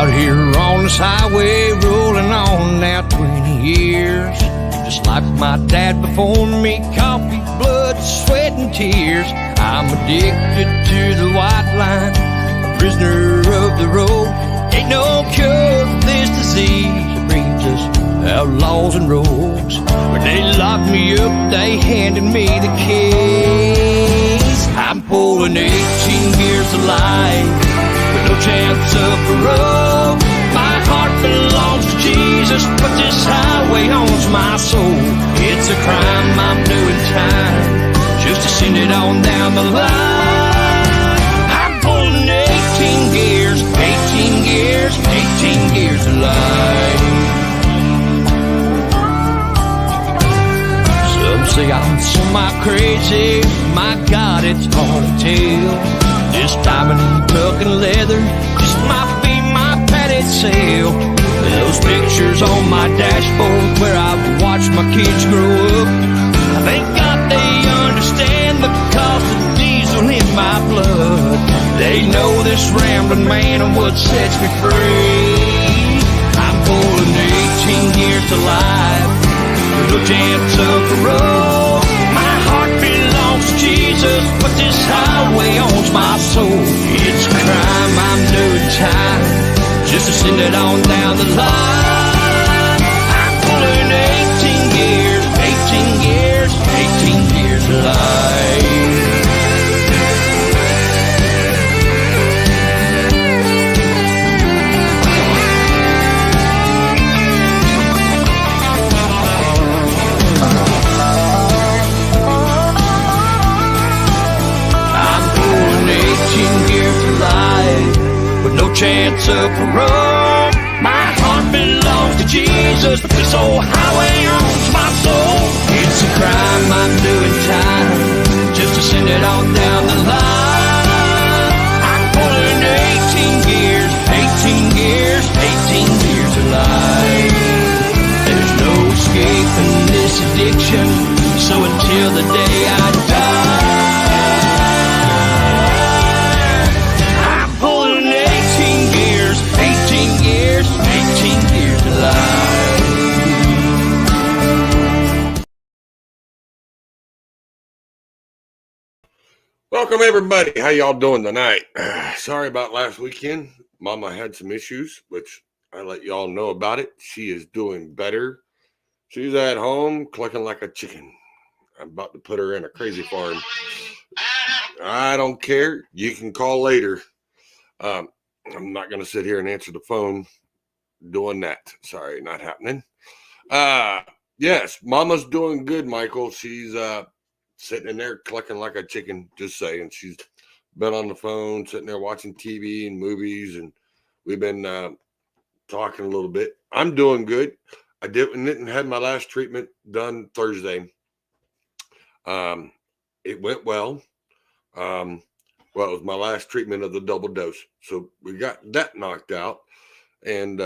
Out here on this highway, rolling on now 20 years. Just like my dad before me, coffee, blood, sweat, and tears. I'm addicted to the white line, prisoner of the road. Ain't no cure for this disease, it brings us outlaws and rogues. When they locked me up, they handed me the keys. I'm pulling 18 years to life, with no chance of parole. My heart belongs to Jesus, but this highway owns my soul. It's a crime, I'm doing time, just to send it on down the line. I'm pulling 18 gears, 18 gears, 18 gears of life. Some say I'm semi-crazy, my God, it's hard to tell. This diamond and milk and leather just might be my padded sail. Those pictures on my dashboard where I've watched my kids grow up, I thank God they understand the cost of diesel in my blood. They know this rambling man and what sets me free. I'm pulling 18 years to life, with no chance of parole. My heart belongs to Jesus, but this highway owns my soul. It's a crime, I'm doing time, just to send it on down the line. I'm pulling 18 years, 18 years, 18 years of life. With no chance of parole, my heart belongs to Jesus, but this old highway owns my soul. It's a crime, I'm doing time, just to send it on down the line. I'm pulling 18 years, 18 years, 18 years of life. There's no escaping this addiction, so until the day I die, welcome everybody. How y'all doing tonight? Sorry about last weekend. Mama had some issues, which I let y'all know about it. She is doing better. She's at home clucking like a chicken. I'm about to put her in a crazy farm. I don't care. You can call later. I'm not going to sit here and answer the phone doing that. Sorry, not happening. Yes, Mama's doing good, Michael. She's sitting in there clucking like a chicken, just saying. She's been on the phone, sitting there watching TV and movies, and we've been talking a little bit. I'm doing good. I didn't have my last treatment done Thursday. It went well. It was my last treatment of the double dose. So we got that knocked out. And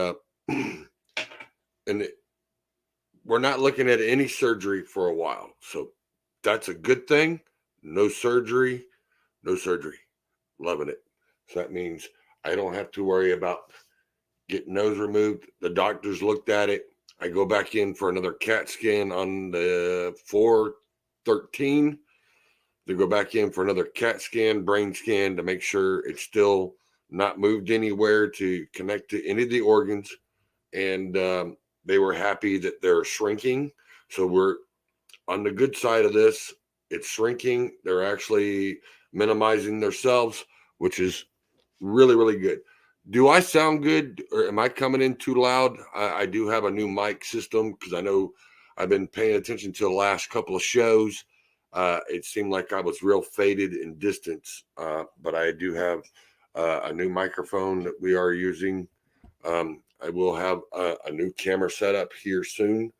we're not looking at any surgery for a while. So that's a good thing. No surgery. Loving it. So that means I don't have to worry about getting those removed. The doctors looked at it. I go back in for another CAT scan on the 4/13. They go back in for another CAT scan, brain scan, to make sure it's still not moved anywhere to connect to any of the organs. And they were happy that they're shrinking. So we're on the good side of this. It's shrinking. They're actually minimizing themselves, which is really, really good. Do I sound good, or am I coming in too loud? I do have a new mic system, because I know I've been paying attention to the last couple of shows. It seemed like I was real faded in distance, but I do have a new microphone that we are using. I will have a new camera set up here soon,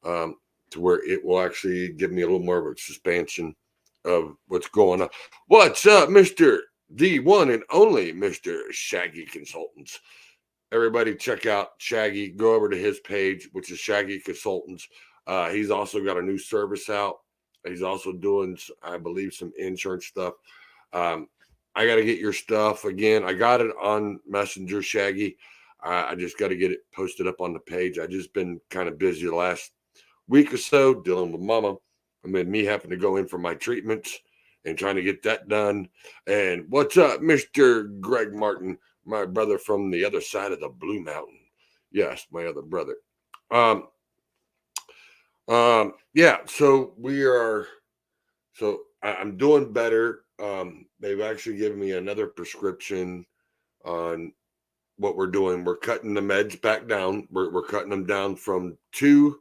to where it will actually give me a little more of a suspension of what's going on. What's up, Mr. The one and only Mr. Shaggy Consultants? Everybody check out Shaggy. Go over to his page, which is Shaggy Consultants. He's also got a new service out. He's also doing, I believe, some insurance stuff. I got to get your stuff again. I got it on Messenger, Shaggy. I just got to get it posted up on the page. I just been kind of busy the last week or so dealing with mama, and then me having to go in for my treatments and trying to get that done. And what's up, Mr. Greg Martin, my brother from the other side of the Blue Mountain? Yes, my other brother. Yeah, so I'm doing better. They've actually given me another prescription on what we're doing. We're cutting the meds back down. We're cutting them down from 2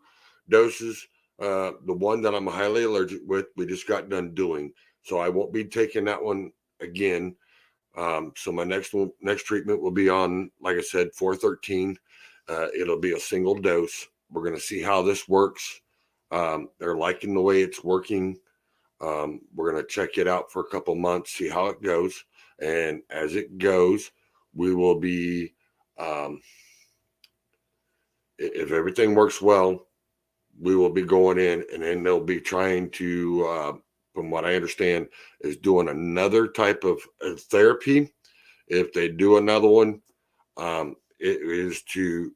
doses. The one that I'm highly allergic with, we just got done doing. So I won't be taking that one again. So my next treatment will be on, like I said, 4/13. It'll be a single dose. We're going to see how this works. They're liking the way it's working. We're going to check it out for a couple months, see how it goes. And as it goes, we will be, if everything works well, we will be going in, and then they'll be trying to, from what I understand, is doing another type of therapy. If they do another one, it is to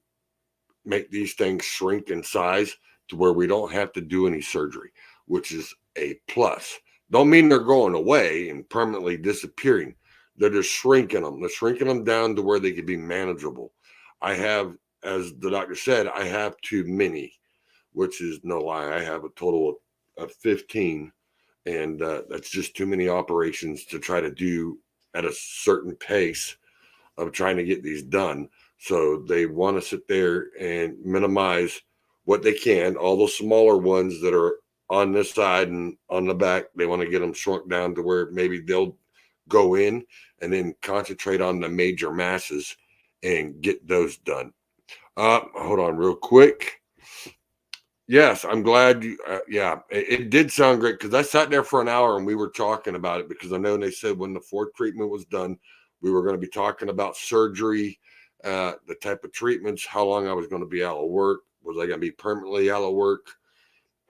make these things shrink in size to where we don't have to do any surgery, which is a plus. Don't mean they're going away and permanently disappearing. They're just shrinking them. They're shrinking them down to where they can be manageable. I have, as the doctor said, I have too many, which is no lie. I have a total of 15, and that's just too many operations to try to do at a certain pace of trying to get these done. So they want to sit there and minimize what they can. All those smaller ones that are on this side and on the back, they want to get them shrunk down to where maybe they'll go in and then concentrate on the major masses and get those done. Hold on real quick. Yes, I'm glad you, it did sound great, because I sat there for an hour and we were talking about it, because I know they said when the 4th treatment was done, we were going to be talking about surgery, the type of treatments, how long I was going to be out of work. Was I going to be permanently out of work?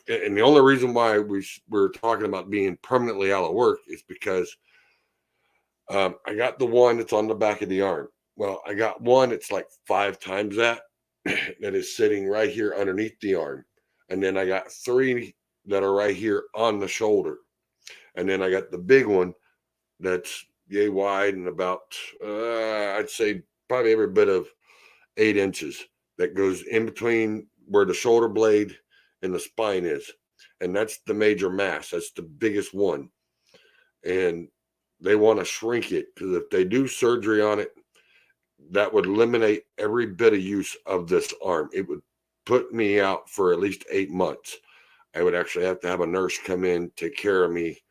And the only reason why we're talking about being permanently out of work is because I got the one that's on the back of the arm. Well, I got one that's like 5 times that is sitting right here underneath the arm. And then I got 3 that are right here on the shoulder. And then I got the big one that's yay wide and about, I'd say probably every bit of 8 inches, that goes in between where the shoulder blade and the spine is. And that's the major mass. That's the biggest one. And they want to shrink it, because if they do surgery on it, that would eliminate every bit of use of this arm. It would put me out for at least 8 months. I would actually have to have a nurse come in, take care of me,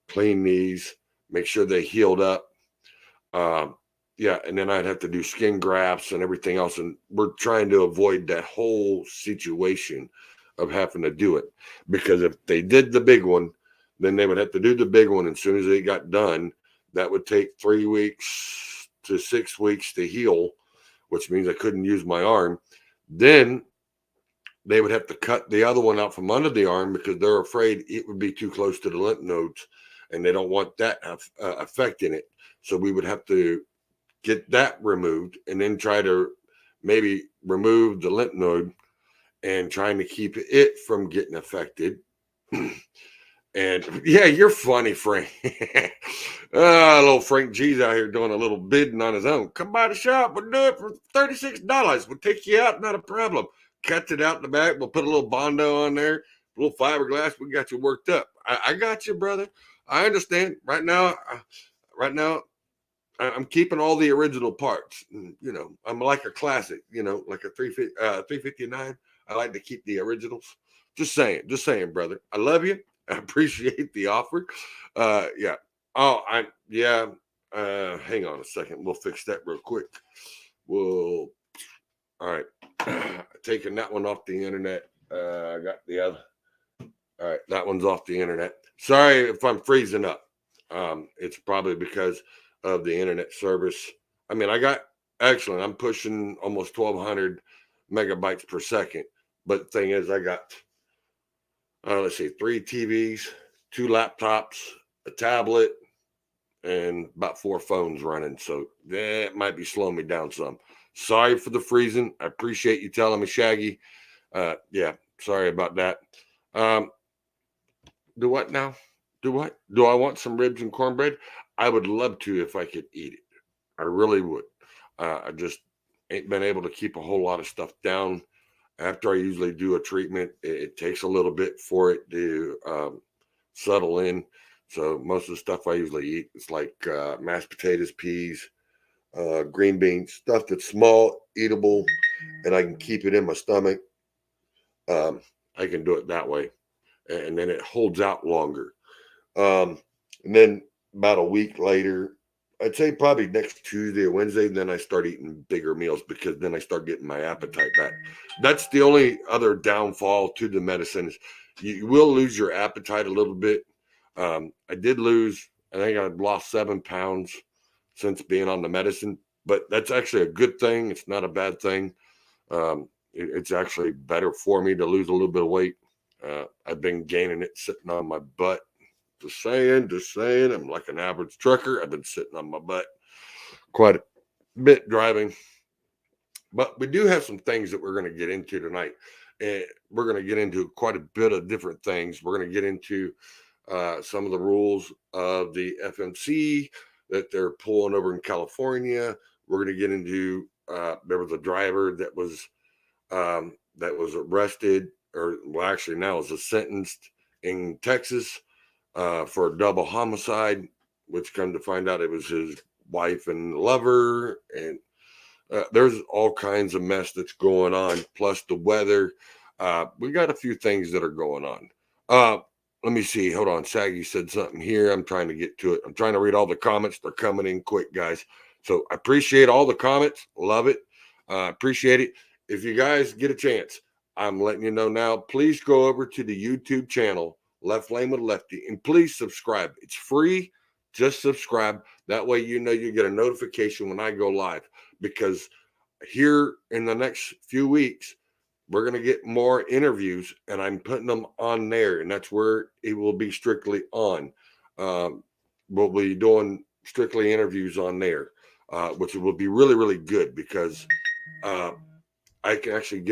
clean these, make sure they healed up. And then I'd have to do skin grafts and everything else. And we're trying to avoid that whole situation of having to do it, because if they did the big one, then they would have to do the big one. As soon as they got done, that would take 3 weeks to 6 weeks to heal, which means I couldn't use my arm. Then they would have to cut the other one out from under the arm, because they're afraid it would be too close to the lymph nodes, and they don't want that affecting it. So we would have to get that removed, and then try to maybe remove the lymph node and trying to keep it from getting affected. And yeah, you're funny, Frank. Little Frank G's out here doing a little bidding on his own. Come by the shop. We'll do it for $36. We'll take you out. Not a problem. Cut it out in the back. We'll put a little Bondo on there, a little fiberglass. We got you worked up. I got you, brother. I understand. Right now, I'm keeping all the original parts. You know, I'm like a classic, like a 359. I like to keep the originals. Just saying, brother. I love you. I appreciate the offer. Yeah. Oh, hang on a second. We'll fix that real quick. All right. Taking that one off the internet. I got the other. All right. That one's off the internet. Sorry if I'm freezing up. It's probably because of the internet service. I mean, I'm pushing almost 1,200 megabytes per second. But the thing is, I got, 3 TVs, 2 laptops, a tablet, and about 4 phones running. So that might be slowing me down some. Sorry for the freezing. I appreciate you telling me, Shaggy. Yeah, sorry about that. Do what now? Do what? Do I want some ribs and cornbread? I would love to if I could eat it. I really would. I just ain't been able to keep a whole lot of stuff down. After I usually do a treatment, it takes a little bit for it to settle in. So most of the stuff I usually eat is like mashed potatoes, peas, green beans, stuff that's small, eatable, and I can keep it in my stomach. I can do it that way, and then it holds out longer. And then about a week later, I'd say probably next Tuesday or Wednesday, then I start eating bigger meals because then I start getting my appetite back. That's the only other downfall to the medicine is you will lose your appetite a little bit. I did lose, I think I've lost 7 pounds since being on the medicine, but that's actually a good thing. It's not a bad thing. It's actually better for me to lose a little bit of weight. I've been gaining it sitting on my butt. Just saying. I'm like an average trucker. I've been sitting on my butt quite a bit driving. But we do have some things that we're going to get into tonight. And we're going to get into quite a bit of different things. We're going to get into some of the rules of the FMC that they're pulling over in California. We're going to get into there was a driver that was arrested, or well, actually now is sentenced in Texas for a double homicide, which come to find out it was his wife and lover. And there's all kinds of mess that's going on, plus the weather. We got a few things that are going on. Let me see. Hold on. Saggy said something here. I'm trying to get to it. I'm trying to read all the comments. They're coming in quick, guys. So I appreciate all the comments. Love it. Appreciate it. If you guys get a chance, I'm letting you know now, please go over to the YouTube channel, Left Lane with Lefty, and please subscribe. It's free. Just subscribe. That way you know you get a notification when I go live, because here in the next few weeks, we're going to get more interviews, and I'm putting them on there, and that's where it will be strictly on. We'll be doing strictly interviews on there, which will be really, really good, because I can actually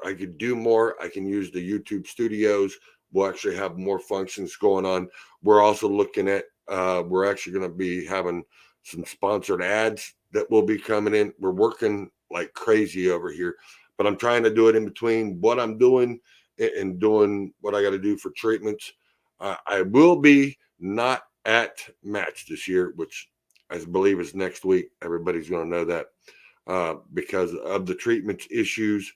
I could do more. I can use the YouTube studios. We'll actually have more functions going on. We're also looking at, we're actually going to be having some sponsored ads that will be coming in. We're working like crazy over here, but I'm trying to do it in between what I'm doing and doing what I got to do for treatments. I will be not at Match this year, which I believe is next week. Everybody's going to know that because of the treatments issues.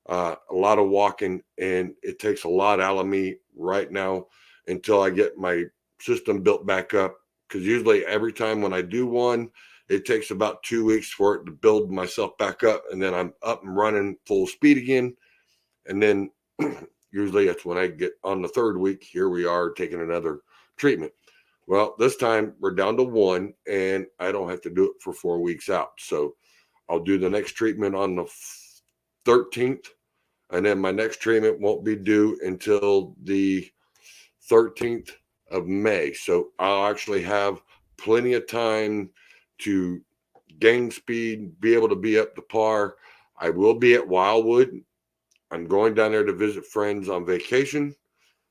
A lot of walking, and it takes a lot out of me right now until I get my system built back up. Because usually every time when I do one, it takes about 2 weeks for it to build myself back up, and then I'm up and running full speed again. And then usually that's when I get on the 3rd week. Here we are taking another treatment. Well, this time we're down to 1, and I don't have to do it for 4 weeks out. So I'll do the next treatment on the 13th. And then my next treatment won't be due until the 13th of May. So I'll actually have plenty of time to gain speed, be able to be up to par. I will be at Wildwood. I'm going down there to visit friends on vacation,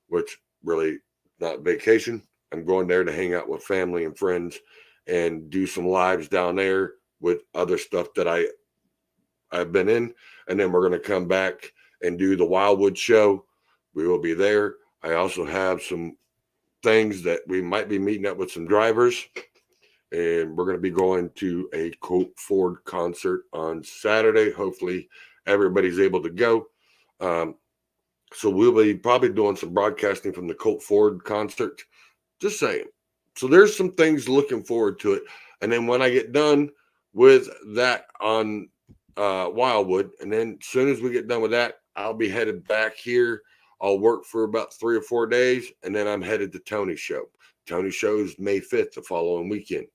which really not vacation. I'm going there to hang out with family and friends and do some lives down there with other stuff that I've been in. And then we're going to come back and do the Wildwood show. We will be there. I also have some things that we might be meeting up with some drivers, and we're going to be going to a Colt Ford concert on Saturday. Hopefully everybody's able to go. So we'll be probably doing some broadcasting from the Colt Ford concert. Just saying. So there's some things looking forward to it. And then when I get done with that on Wildwood, and then as soon as we get done with that, I'll be headed back here. I'll work for about 3 or 4 days, and then I'm headed to Tony's show. Tony's show is May 5th, the following weekend,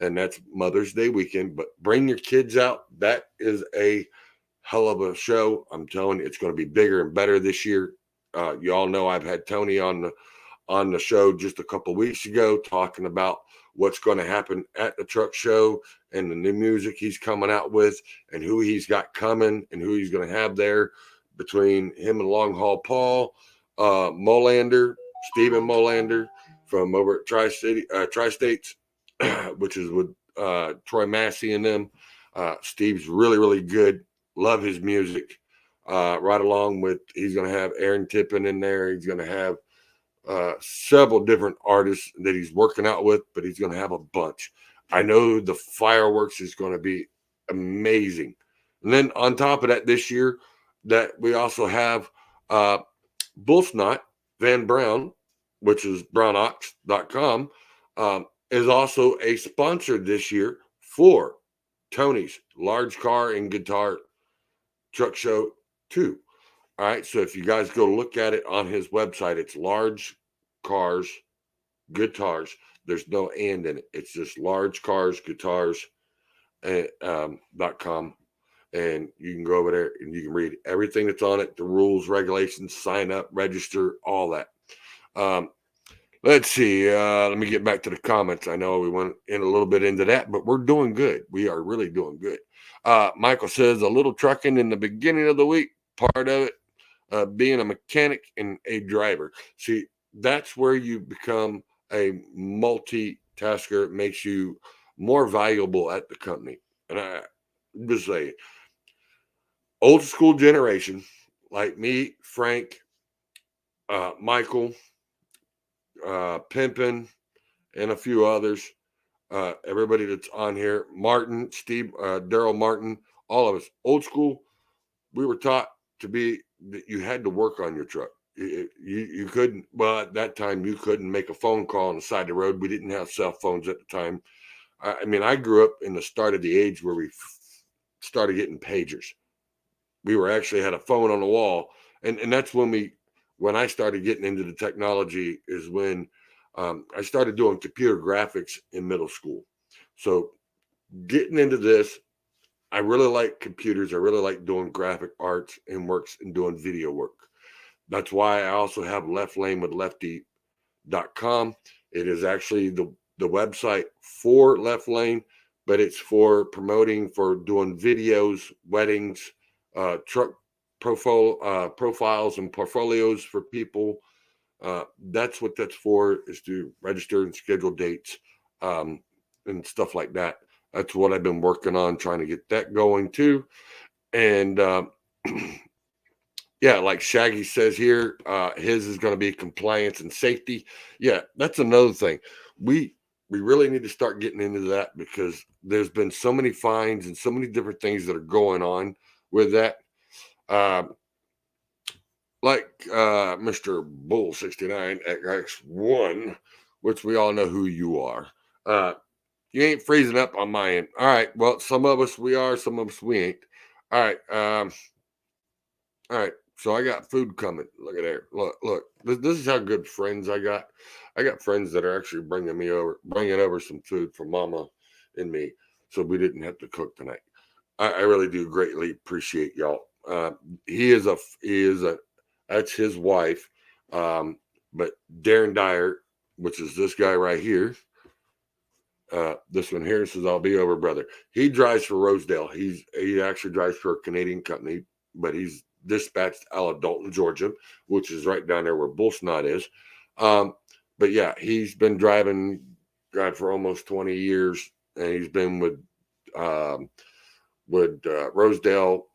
and that's Mother's Day weekend. But bring your kids out. That is a hell of a show. I'm telling you, it's going to be bigger and better this year. You all know I've had Tony on the show just a couple of weeks ago talking about what's going to happen at the truck show and the new music he's coming out with and who he's got coming and who he's going to have there between him and Long Haul Paul, Molander, Stephen Molander from over at Tri-States, which is with Troy Massey and them. Steve's really, really good. Love his music. Right along with, he's going to have Aaron Tippin in there. He's going to have several different artists that he's working out with, but he's going to have a bunch. I know the fireworks is going to be amazing. And then on top of that, this year, that we also have Bullsnot Van Brown, which is brownox.com, is also a sponsor this year for Tony's Large Car and Guitar Truck Show 2. All right, so if you guys go look at it on his website, it's Large Cars Guitars. There's no and in it. It's just Large Cars Guitars .com. And you can go over there and you can read everything that's on it, the rules, regulations, sign up, register, all that. Let's see. Let me get back to the comments. I know we went in a little bit into that, but we're doing good. We are really doing good. Michael says a little trucking in the beginning of the week, part of it being a mechanic and a driver. See, that's where you become a multitasker. It makes you more valuable at the company. And I just say, old school generation like me, Frank, Michael, Pimpin, and a few others, everybody that's on here, Martin, Steve, Daryl Martin, all of us, old school, we were taught to be that you had to work on your truck. You couldn't, well, at that time, you couldn't make a phone call on the side of the road. We didn't have cell phones at the time. I mean, I grew up in the start of the age where we started getting pagers. We were actually had a phone on the wall. And that's when I started getting into the technology is when I started doing computer graphics in middle school. So getting into this, I really like computers. I really like doing graphic arts and works and doing video work. That's why I also have Left Lane with Lefty.com. It is actually the website for Left Lane, but it's for promoting, for doing videos, weddings, truck profiles and portfolios for people. That's what that's for, is to register and schedule dates and stuff like that. That's what I've been working on, trying to get that going too. And yeah, like Shaggy says here, his is going to be compliance and safety. Yeah, that's another thing. We really need to start getting into that, because there's been so many fines and so many different things that are going on with that. Like Mr. Bull 69 at X1, which we all know who you are. You ain't freezing up on my end. All right. Well, some of us we are, some of us we ain't. All right. All right. So I got food coming. Look at there. Look. This is how good friends I got. I got friends that are actually bringing over some food for Mama and me, so we didn't have to cook tonight. I really do greatly appreciate y'all. That's his wife. But Darren Dyer, which is this guy right here. This one here says, "I'll be over, brother." He drives for Rosedale. He actually drives for a Canadian company, but he's dispatched out of Dalton, Georgia, which is right down there where Bullsnot is. But yeah, he's been driving for almost 20 years, and he's been with Rosedale,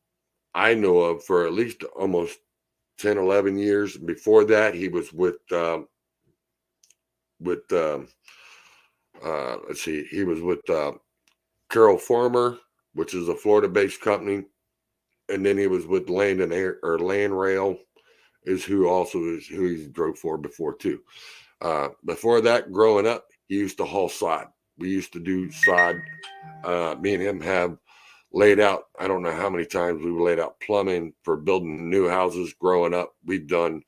I know of, for at least almost 10, 11 years. Before that, he was with he was with Carol Farmer, which is a Florida-based company, and then he was with Land Rail, is who he drove for before too. Before that, growing up, he used to haul sod. We used to do sod. Me and him have laid out, I don't know how many times we've laid out plumbing for building new houses growing up. I've done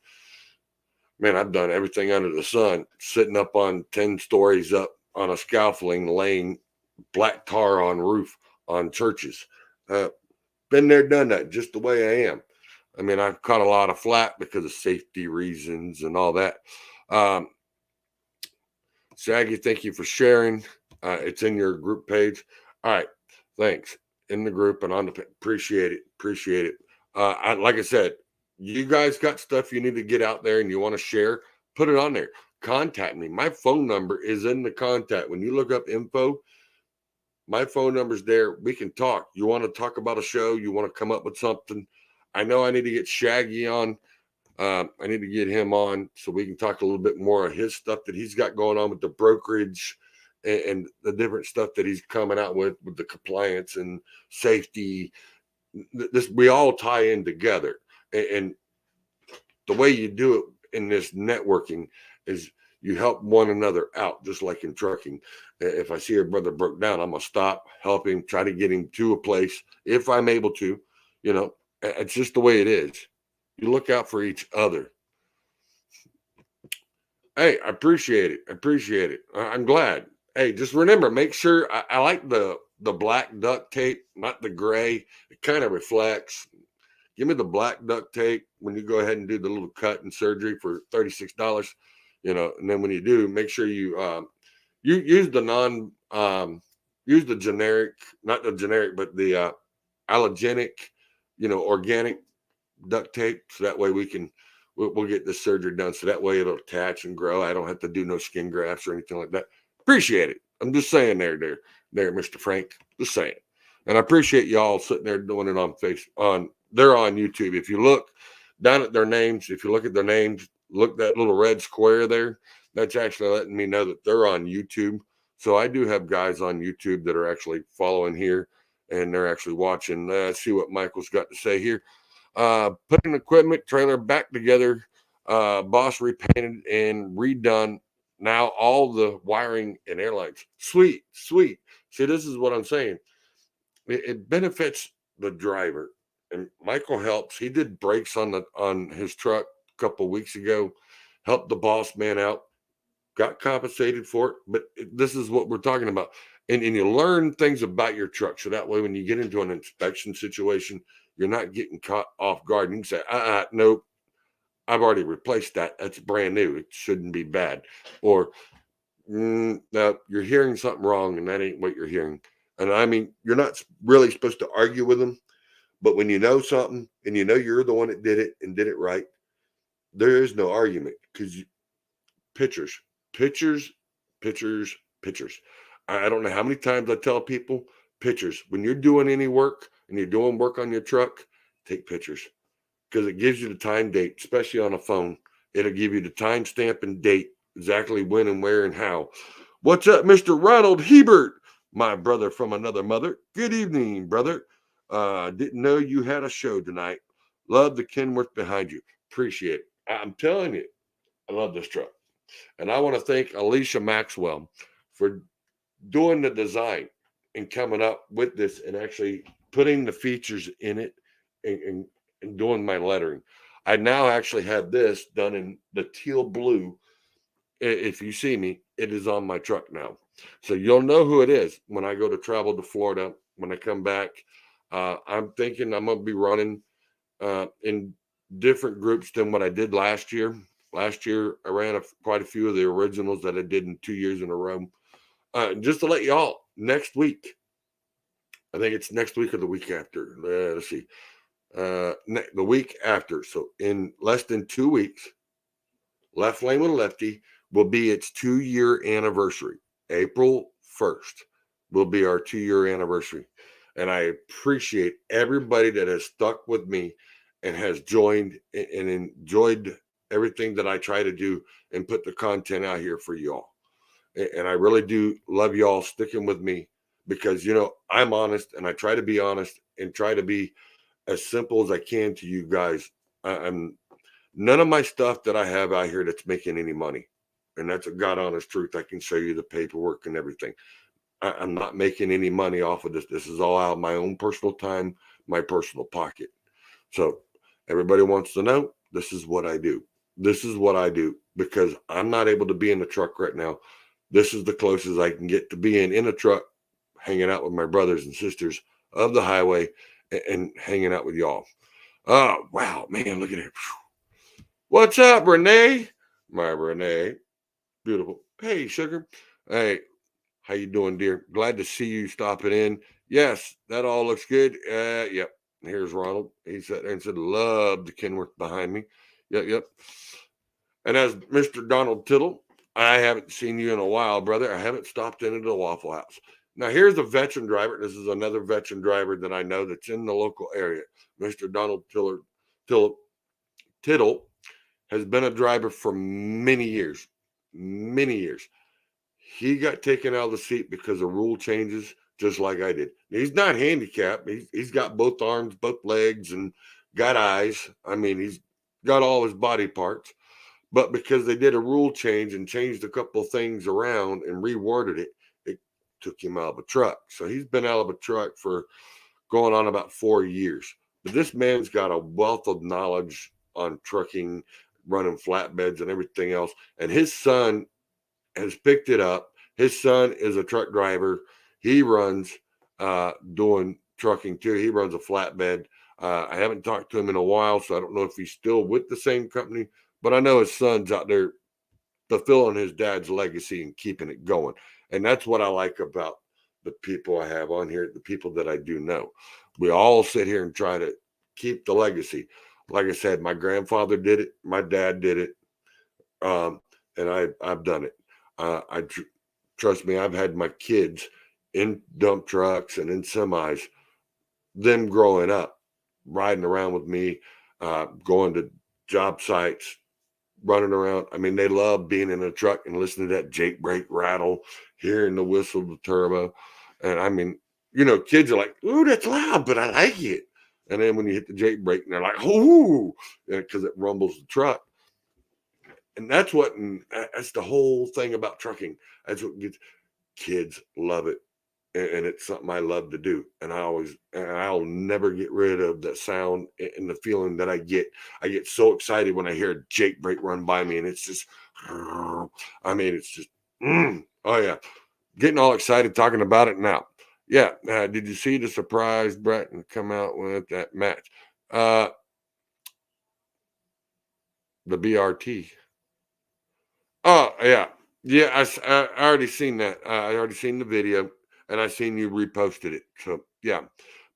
everything under the sun, sitting up on 10 stories up on a scaffolding, laying black tar on roof on churches. Been there, done that, just the way I am. I mean, I've caught a lot of flack because of safety reasons and all that. Shaggy, thank you for sharing. It's in your group page. All right, thanks. In the group and on the appreciate it. Appreciate it. Like I said, you guys got stuff you need to get out there and you want to share, put it on there. Contact me. My phone number is in the contact. When you look up info, my phone number's there. We can talk. You want to talk about a show? You want to come up with something? I know I need to get Shaggy on. I need to get him on so we can talk a little bit more of his stuff that he's got going on with the brokerage and the different stuff that he's coming out with the compliance and safety. This we all tie in together, and the way you do it in this networking is you help one another out, just like in trucking. If I see a brother broke down, I'm gonna stop, help him, try to get him to a place if I'm able to. You know, it's just the way it is. You look out for each other. Hey, I appreciate it. I appreciate it. I'm glad. Hey, just remember, make sure I like the black duct tape, not the gray. It kind of reflects. Give me the black duct tape when you go ahead and do the little cut and surgery for $36. You know, and then when you do, make sure you you use the use the generic, not the generic, but the allergenic, organic duct tape, so that way we'll get this surgery done, so that way it'll attach and grow. I don't have to do no skin grafts or anything like that. Appreciate it. I'm just saying there, Mr. Frank. Just saying. And I appreciate y'all sitting there doing it they're on YouTube. If you look down at their names, if you look at their names, look that little red square there. That's actually letting me know that they're on YouTube. So I do have guys on YouTube that are actually following here, and they're actually watching. See what Michael's got to say here. Putting equipment trailer back together, boss repainted and redone. Now all the wiring and airlines. Sweet. See, this is what I'm saying. It benefits the driver, and Michael helps. He did brakes on his truck a couple of weeks ago, helped the boss man out, got compensated for it. But this is what we're talking about. And you learn things about your truck. So that way, when you get into an inspection situation, you're not getting caught off guard. And you can say, nope, I've already replaced that. That's brand new. It shouldn't be bad. Or, no, you're hearing something wrong, and that ain't what you're hearing. And I mean, you're not really supposed to argue with them. But when you know something and you know you're the one that did it and did it right, there is no argument, because pictures. I don't know how many times I tell people, pictures. When you're doing any work and you're doing work on your truck, take pictures, because it gives you the time, date, especially on a phone. It'll give you the time stamp and date, exactly when and where and how. What's up, Mr. Ronald Hebert, my brother from another mother? Good evening, brother. Didn't know you had a show tonight. Love the Kenworth behind you. Appreciate it. I'm telling you, I love this truck. And I want to thank Alicia Maxwell for doing the design and coming up with this and actually putting the features in it and doing my lettering. I now actually have this done in the teal blue. If you see me, it is on my truck now. So you'll know who it is when I go to travel to Florida. When I come back, I'm thinking I'm going to be running in different groups than what I did last year. Last year, I ran quite a few of the originals that I did in 2 years in a row. Just to let y'all, next week, I think it's next week or the week after. Let's see. The week after. So in less than 2 weeks, Left Lane with Lefty will be its 2-year anniversary. April 1st will be our 2-year anniversary. And I appreciate everybody that has stuck with me and has joined and enjoyed everything that I try to do and put the content out here for y'all. And I really do love y'all sticking with me, because, I'm honest, and I try to be honest and try to be as simple as I can to you guys. I'm none of my stuff that I have out here that's making any money. And that's a God honest truth. I can show you the paperwork and everything. I'm not making any money off of this. This is all out of my own personal time, my personal pocket. So everybody wants to know, this is what I do. This is what I do, because I'm not able to be in the truck right now. This is the closest I can get to being in a truck, hanging out with my brothers and sisters of the highway and hanging out with y'all. Oh, wow, man, look at it. What's up, Renee? My Renee. Beautiful. Hey, sugar. Hey, how you doing, dear? Glad to see you stopping in. Yes, that all looks good. Yep. Here's Ronald. He sat there and said, "Love the Kenworth behind me." Yep, yep. And as Mr. Donald Tittle, I haven't seen you in a while, brother. I haven't stopped into the Waffle House. Now, here's a veteran driver. This is another veteran driver that I know that's in the local area. Mr. Donald Tittle has been a driver for many years, many years. He got taken out of the seat because of rule changes, just like I did. He's not handicapped. He's got both arms, both legs, and got eyes. I mean, he's got all his body parts. But because they did a rule change and changed a couple of things around and reworded it, it took him out of a truck. So he's been out of a truck for going on about 4 years. But this man's got a wealth of knowledge on trucking, running flatbeds, and everything else. And his son has picked it up. His son is a truck driver. He runs doing trucking too. He runs a flatbed. I haven't talked to him in a while, so I don't know if he's still with the same company, but I know his son's out there fulfilling his dad's legacy and keeping it going. And that's what I like about the people I have on here, the people that I do know. We all sit here and try to keep the legacy. Like I said, my grandfather did it. My dad did it. And I've done it. Trust me, I've had my kids in dump trucks and in semis, them growing up, riding around with me, going to job sites, running around. I mean, they love being in a truck and listening to that Jake brake rattle, hearing the whistle of the turbo. And I mean, kids are like, "Ooh, that's loud," but I like it. And then when you hit the Jake brake, and they're like, "Ooh," because it rumbles the truck. And that's the whole thing about trucking. That's what gets kids love it. And it's something I love to do. And I'll never get rid of the sound and the feeling that I get. I get so excited when I hear a Jake brake run by me, and it's just, I mean, it's just, oh yeah, getting all excited talking about it now. Yeah. Did you see the surprise Bratton come out with that match? The BRT. Oh yeah, yeah. I already seen that. I already seen the video, and I seen you reposted it. So yeah,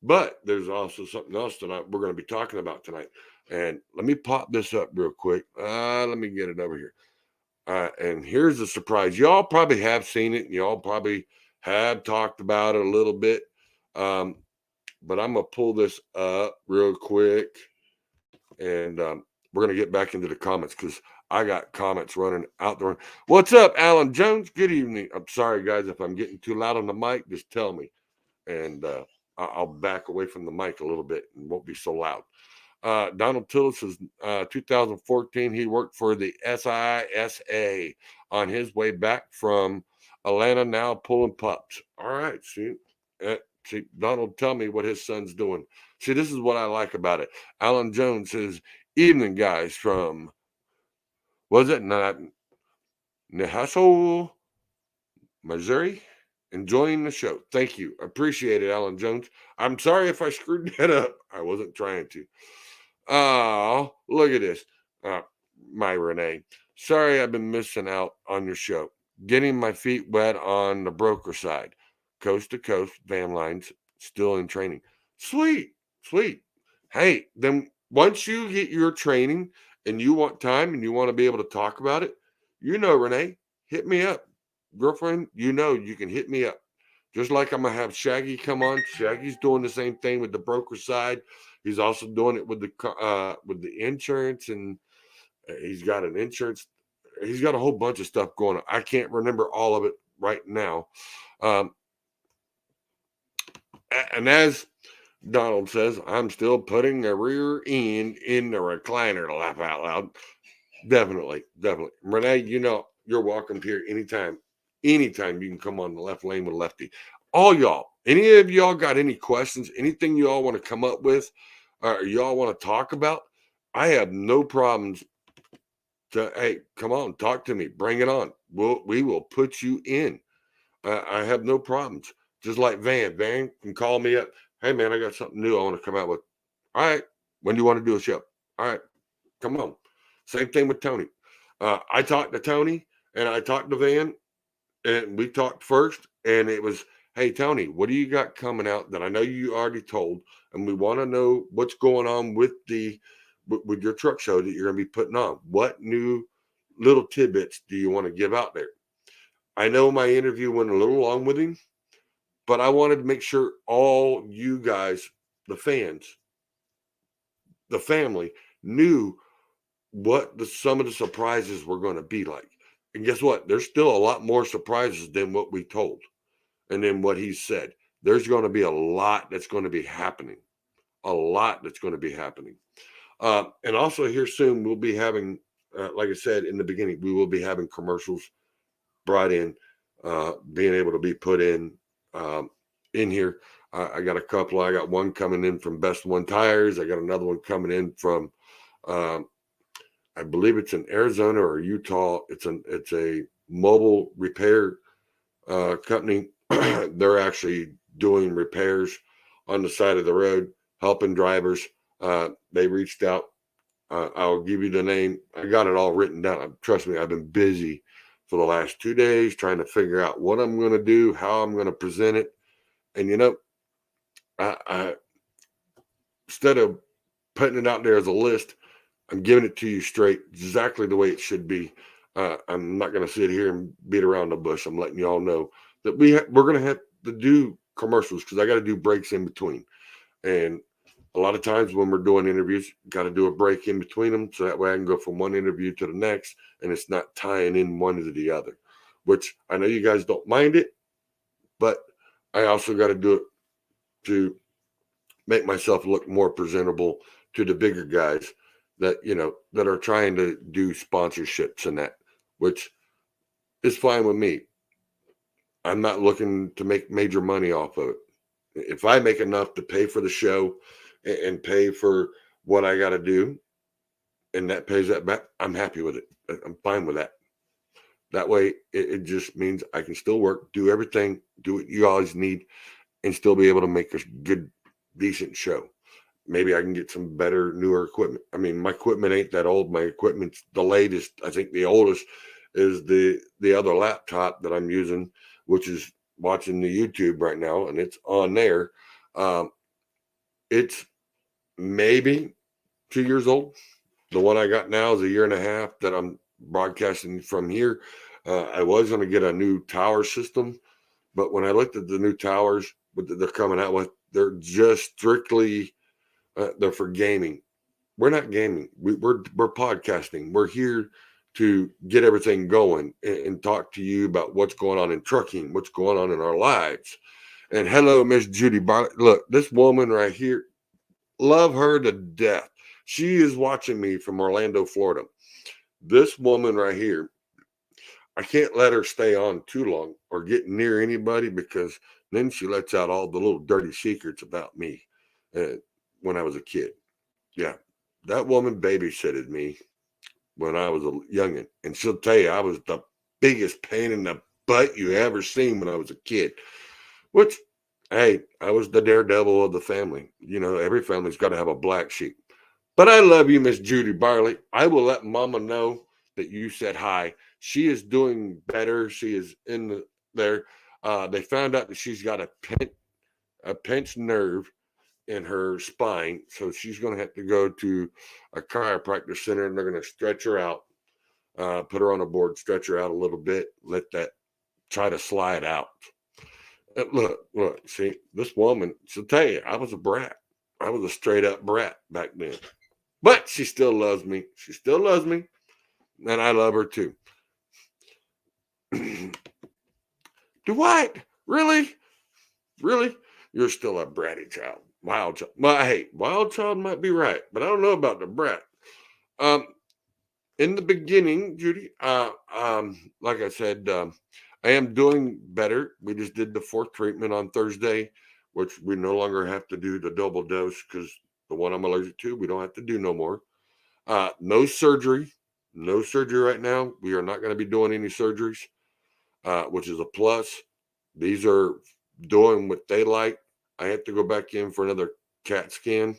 but there's also something else that we're going to be talking about tonight. And let me pop this up real quick. Let me get it over here. And here's the surprise. Y'all probably have seen it, and y'all probably have talked about it a little bit. But I'm gonna pull this up real quick, and we're gonna get back into the comments because I got comments running out there. What's up, Alan Jones? Good evening. I'm sorry, guys, if I'm getting too loud on the mic, just tell me, and I'll back away from the mic a little bit and won't be so loud. Donald Tittle says 2014 he worked for the SISA on his way back from Atlanta, now pulling pups. All right, see, Donald, tell me what his son's doing. See, this is what I like about it. Alan Jones says, "Evening, guys, from was it not Nehasco, Missouri? Enjoying the show. Thank you. Appreciate it, Alan Jones. I'm sorry if I screwed that up. I wasn't trying to. Oh, look at this. My Renee. Sorry I've been missing out on your show. Getting my feet wet on the broker side. Coast to coast, van lines, still in training. Sweet, sweet. Hey, then once you get your training and you want time and you want to be able to talk about it, Renee, hit me up. Girlfriend, you can hit me up. Just like I'm going to have Shaggy come on. Shaggy's doing the same thing with the broker side. He's also doing it with the insurance, and he's got an insurance. He's got a whole bunch of stuff going on. I can't remember all of it right now. And as Donald says, I'm still putting a rear end in the recliner to laugh out loud. Definitely. Renee, you're welcome here anytime. Anytime you can come on the left lane with Lefty. All y'all, any of y'all got any questions, anything you all want to come up with, or y'all want to talk about, I have no problems hey, come on, talk to me. Bring it on. We will put you in. I have no problems. Just like Van. Van can call me up. Hey, man, I got something new I want to come out with. All right. When do you want to do a show? All right. Come on. Same thing with Tony. I talked to Tony, And I talked to Van, and we talked first, and it was, hey, Tony, what do you got coming out that I know you already told, and we want to know what's going on with with your truck show that you're going to be putting on. What new little tidbits do you want to give out there? I know my interview went a little long with him, but I wanted to make sure all you guys, the fans, the family, knew what some of the surprises were going to be like. And guess what? There's still a lot more surprises than what we told and then what he said. There's going to be a lot that's going to be happening. A lot that's going to be happening. And also here soon, we'll be having, like I said in the beginning, we will be having commercials brought in, being able to be put in here. I got a couple. I got one coming in from Best One Tires. I got another one coming in from, I believe it's in Arizona or Utah. It's a mobile repair company. They're actually doing repairs on the side of the road, helping drivers. They reached out. I'll give you the name. I got it all written down. Trust me, I've been busy for the last 2 days trying to figure out what I'm going to do, how I'm going to present it. And, I instead of putting it out there as a list, I'm giving it to you straight, exactly the way it should be. I'm not going to sit here and beat around the bush. I'm letting you all know that we're going to have to do commercials because I got to do breaks in between. And a lot of times when we're doing interviews, got to do a break in between them so that way I can go from one interview to the next and it's not tying in one to the other, which I know you guys don't mind it, but I also got to do it to make myself look more presentable to the bigger guys that, that are trying to do sponsorships and that, which is fine with me. I'm not looking to make major money off of it. If I make enough to pay for the show and pay for what I got to do, and that pays that back, I'm happy with it. I'm fine with that. That way, it just means I can still work, do everything, do what you always need, and still be able to make a good, decent show. Maybe I can get some better, newer equipment. I mean, my equipment ain't that old. My equipment's the latest. I think the oldest is the other laptop that I'm using, which is watching the YouTube right now, and it's on there. It's maybe 2 years old. The one I got now is a year and a half that I'm broadcasting from here. I was going to get a new tower system, but when I looked at the new towers that they're coming out with, they're just strictly they're for gaming. We're not gaming. We're podcasting. We're here to get everything going and talk to you about what's going on in trucking, what's going on in our lives. And hello, Miss Judy Bartlett. Look, this woman right here, love her to death. She is watching me from Orlando, Florida. This woman right here, I can't let her stay on too long or get near anybody because then she lets out all the little dirty secrets about me when I was a kid. Yeah, that woman babysitted me when I was a youngin', and she'll tell you I was the biggest pain in the butt you ever seen when I was a kid. Which, hey, I was the daredevil of the family. Every family's got to have a black sheep. But I love you, Miss Judy Barley. I will let Mama know that you said hi. She is doing better. She is in there. They found out that she's got a pinched nerve in her spine, so she's going to have to go to a chiropractor center, and they're going to stretch her out, put her on a board, stretch her out a little bit, let that try to slide out. Look, see, this woman, she'll tell you, I was a brat. I was a straight up brat back then. But she still loves me. She still loves me. And I love her too. Dwight, really? Really? You're still a bratty child. Wild child. Well, hey, wild child might be right, but I don't know about the brat. In the beginning, Judy, like I said, I am doing better. We just did the 4th treatment on Thursday, which we no longer have to do the double dose because the one I'm allergic to, we don't have to do no more. No surgery. No surgery right now. We are not going to be doing any surgeries, which is a plus. These are doing what they like. I have to go back in for another CAT scan.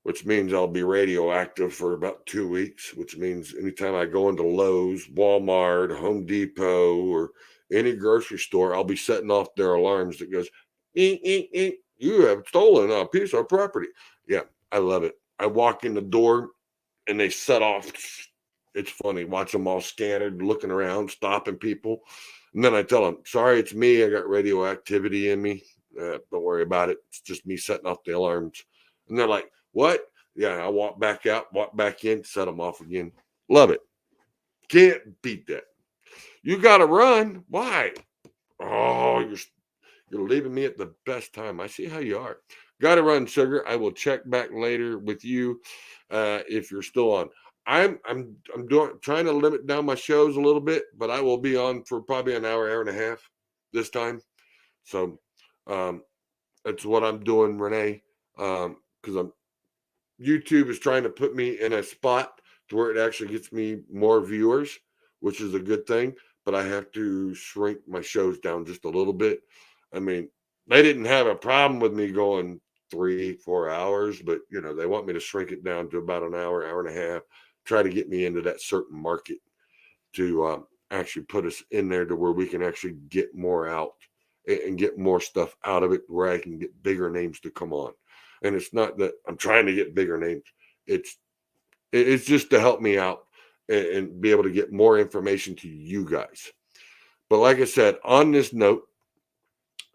which means I'll be radioactive for about 2 weeks, which means anytime I go into Lowe's, Walmart, Home Depot, or any grocery store, I'll be setting off their alarms that goes, "Eek, eek, eek, you have stolen a piece of property." Yeah, I love it. I walk in the door and they set off. It's funny, watch them all scattered, looking around, stopping people. And then I tell them, "Sorry, it's me. I got radioactivity in me. Don't worry about it. It's just me setting off the alarms." And they're like, "What?" Yeah, I walk back out, walk back in, set them off again. Love it. Can't beat that. You got to run. Why? Oh, you're leaving me at the best time. I see how you are. Got to run, sugar. I will check back later with you if you're still on. I'm doing trying to limit down my shows a little bit, but I will be on for probably an hour, hour and a half this time. So um, that's what I'm doing, Renee. Because I'm YouTube is trying to put me in a spot to where it actually gets me more viewers, which is a good thing. But I have to shrink my shows down just a little bit. I mean, they didn't have a problem with me going 3, 4 hours, but they want me to shrink it down to about an hour, hour and a half, try to get me into that certain market to actually put us in there to where we can actually get more out and get more stuff out of it, where I can get bigger names to come on. And it's not that I'm trying to get bigger names. It's just to help me out and be able to get more information to you guys. But like I said, on this note,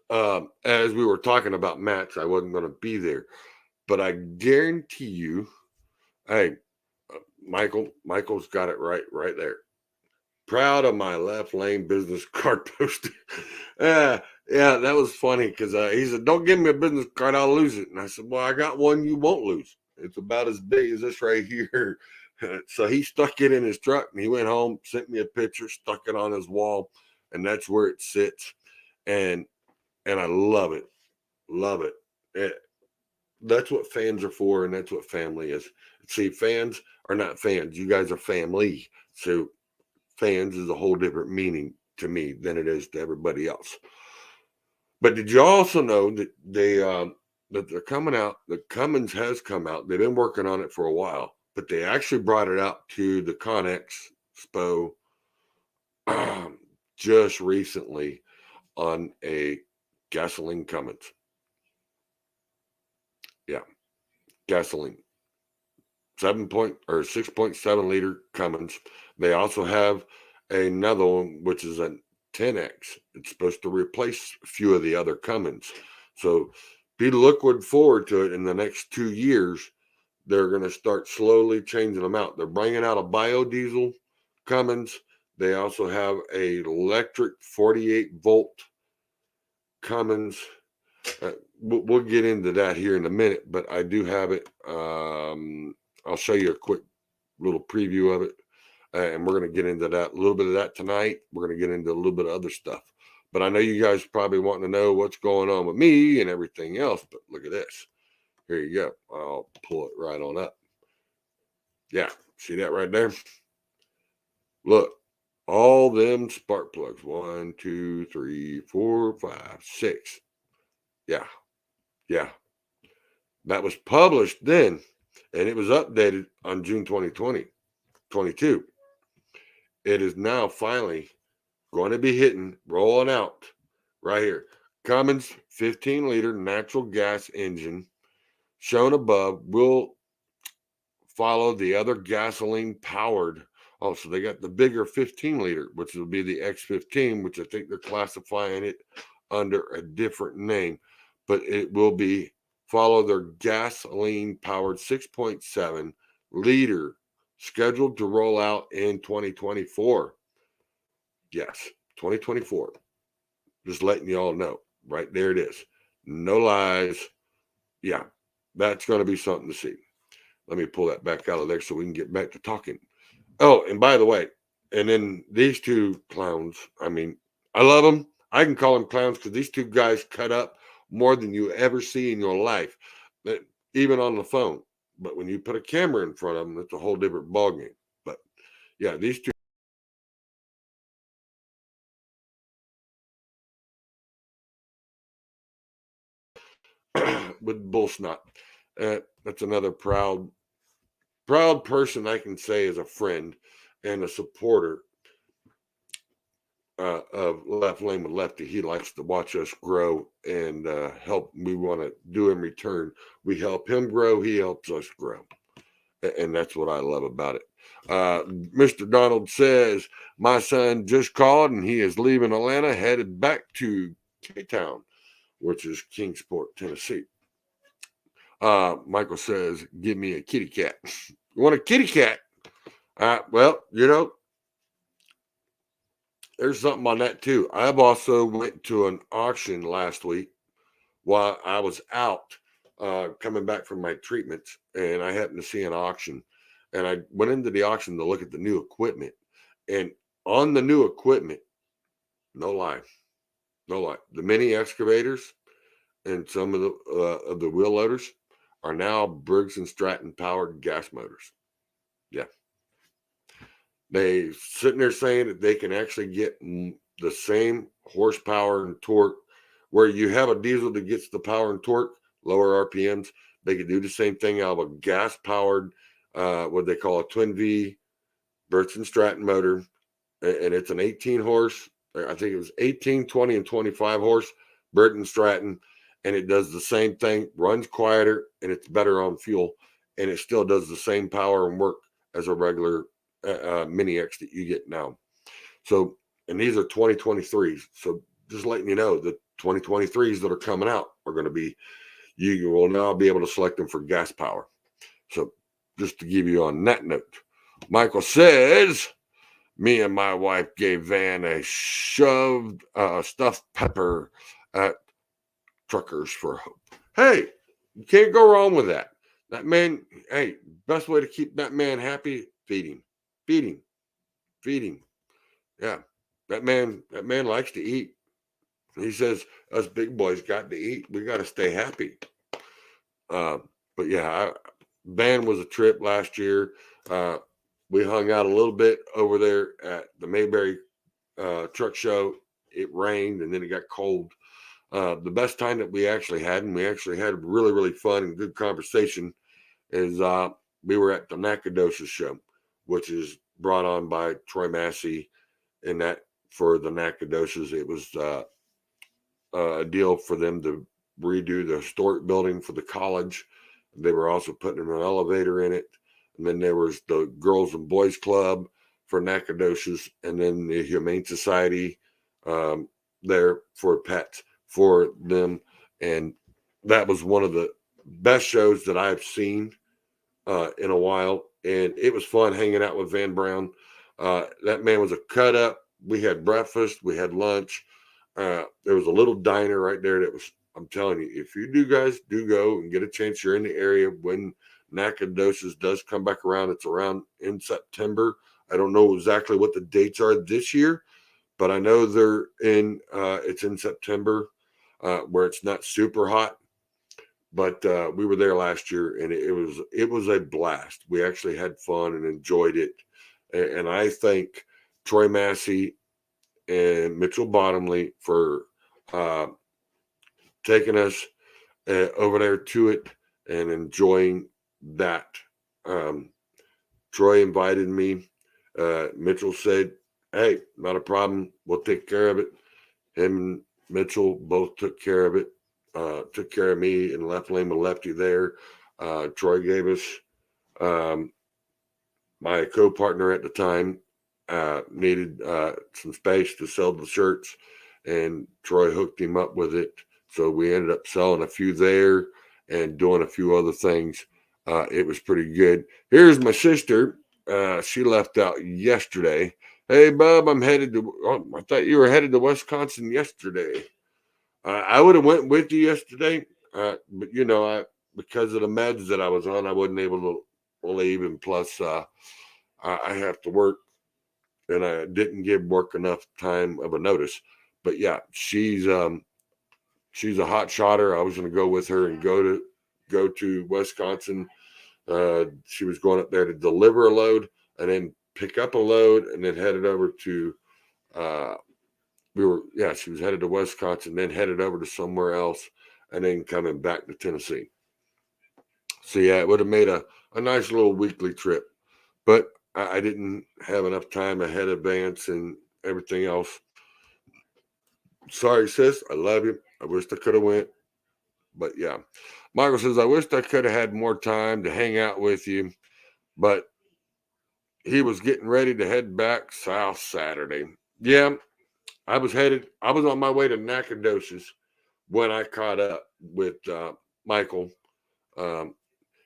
as we were talking about match, I wasn't going to be there, but I guarantee you, hey, Michael's got it right there. Proud of my left lane business card poster. Yeah, that was funny because he said, "Don't give me a business card, I'll lose it." And I said, "Well, I got one you won't lose. It's about as big as this right here." So he stuck it in his truck and he went home, sent me a picture, stuck it on his wall, and that's where it sits. And I love it. Love it. That's what fans are for, and that's what family is. See, fans are not fans. You guys are family. So fans is a whole different meaning to me than it is to everybody else. But did you also know that they're coming out? The Cummins has come out. They've been working on it for a while, but they actually brought it out to the ConExpo just recently on a gasoline Cummins. Yeah, gasoline. 6.7 liter Cummins. They also have another one, which is a 10X. It's supposed to replace a few of the other Cummins. So be looking forward to it in the next 2 years. They're going to start slowly changing them out. They're bringing out a biodiesel Cummins. They also have a electric 48 volt Cummins. We'll get into that here in a minute, but I do have it. I'll show you a quick little preview of it, and we're going to get into that, a little bit of that tonight. We're going to get into a little bit of other stuff, but I know you guys probably wanting to know what's going on with me and everything else. But look at this. Here you go. I'll pull it right on up. Yeah, see that right there? Look, all them spark plugs. 1, 2, 3, 4, 5, 6. Yeah. That was published then, and it was updated on June 2022. It is now finally going to be rolling out right here. Cummins 15 liter natural gas engine shown above will follow the other gasoline powered. Oh, so they got the bigger 15 liter, which will be the X15, which I think they're classifying it under a different name, but it will be follow their gasoline powered 6.7 liter scheduled to roll out in 2024. Yes, 2024. Just letting you all know. Right there it is. No lies. Yeah, that's going to be something to see. Let me pull that back out of there so we can get back to talking. Oh, and by the way, and then these two clowns, I mean, I love them. I can call them clowns because these two guys cut up more than you ever see in your life, even on the phone. But when you put a camera in front of them, it's a whole different ballgame. But yeah, these two. With bull snot. That's another proud person I can say is a friend and a supporter of Left Lane with Lefty. He likes to watch us grow and help. We want to do in return. We help him grow. He helps us grow. And that's what I love about it. Mr. Donald says, my son just called and he is leaving Atlanta, headed back to K-Town, which is Kingsport, Tennessee. Michael says, give me a kitty cat. You want a kitty cat? Well, there's something on that too. I've also went to an auction last week while I was out coming back from my treatments, and I happened to see an auction. And I went into the auction to look at the new equipment. And on the new equipment, no lie, the mini excavators and some of the wheel loaders are now Briggs & Stratton powered gas motors. Yeah. They sitting there saying that they can actually get the same horsepower and torque where you have a diesel that gets the power and torque, lower RPMs. They could do the same thing out of a gas powered, what they call a twin V Briggs & Stratton motor. And it's an 18 horse. I think it was 18, 20, and 25 horse Briggs & Stratton. And it does the same thing, runs quieter, and it's better on fuel. And it still does the same power and work as a regular Mini X that you get now. So, and these are 2023s. So just letting you know, the 2023s that are coming out are going to be, you will now be able to select them for gas power. So just to give you on that note, Michael says, me and my wife gave Van a shoved stuffed pepper at Truckers for Hope. Hey, you can't go wrong with that. That man, hey, best way to keep that man happy, feed him. Yeah, that man likes to eat. He says us big boys got to eat. We got to stay happy. But yeah, Van was a trip last year. We hung out a little bit over there at the Mayberry truck show. It rained and then it got cold. The best time that we actually had, and we actually had really, really fun and good conversation, is we were at the Nacogdoches show, which is brought on by Troy Massey. And that for the Nacogdoches, it was a deal for them to redo the historic building for the college. They were also putting an elevator in it. And then there was the Girls and Boys Club for Nacogdoches, and then the Humane Society there for pets for them. And that was one of the best shows that I've seen in a while. And it was fun hanging out with Van Brown. That man was a cut up. We had breakfast. We had lunch. There was a little diner right there that was, I'm telling you, if you guys do go and get a chance, you're in the area when Nacogdoches does come back around. It's around in September. I don't know exactly what the dates are this year, but I know they're in, it's in September where it's not super hot. But we were there last year, and it was a blast. We actually had fun and enjoyed it. And I thank Troy Massey and Mitchell Bottomley for taking us over there to it and enjoying that. Troy invited me. Mitchell said, hey, not a problem. We'll take care of it. Him and Mitchell both took care of it. Took care of me and Left Lane with Lefty there. Troy gave us my co-partner at the time needed some space to sell the shirts, and Troy hooked him up with it. So we ended up selling a few there and doing a few other things. It was pretty good. Here's my sister. She left out yesterday. Hey, Bub, I'm headed to. Oh, I thought you were headed to Wisconsin yesterday. I would have went with you yesterday, but because of the meds that I was on, I wasn't able to leave, and plus I have to work, and I didn't give work enough time of a notice. But yeah, she's a hot shotter. I was going to go with her and go to Wisconsin. She was going up there to deliver a load and then pick up a load, and then headed over to. She was headed to Wisconsin, then headed over to somewhere else, and then coming back to Tennessee. So yeah, it would have made a nice little weekly trip, but I didn't have enough time ahead advance and everything else. Sorry, sis. I love you. I wish I could have went, but yeah. Michael says I wish I could have had more time to hang out with you, but he was getting ready to head back south Saturday. Yeah, I was on my way to Nacogdoches when I caught up with Michael. Um,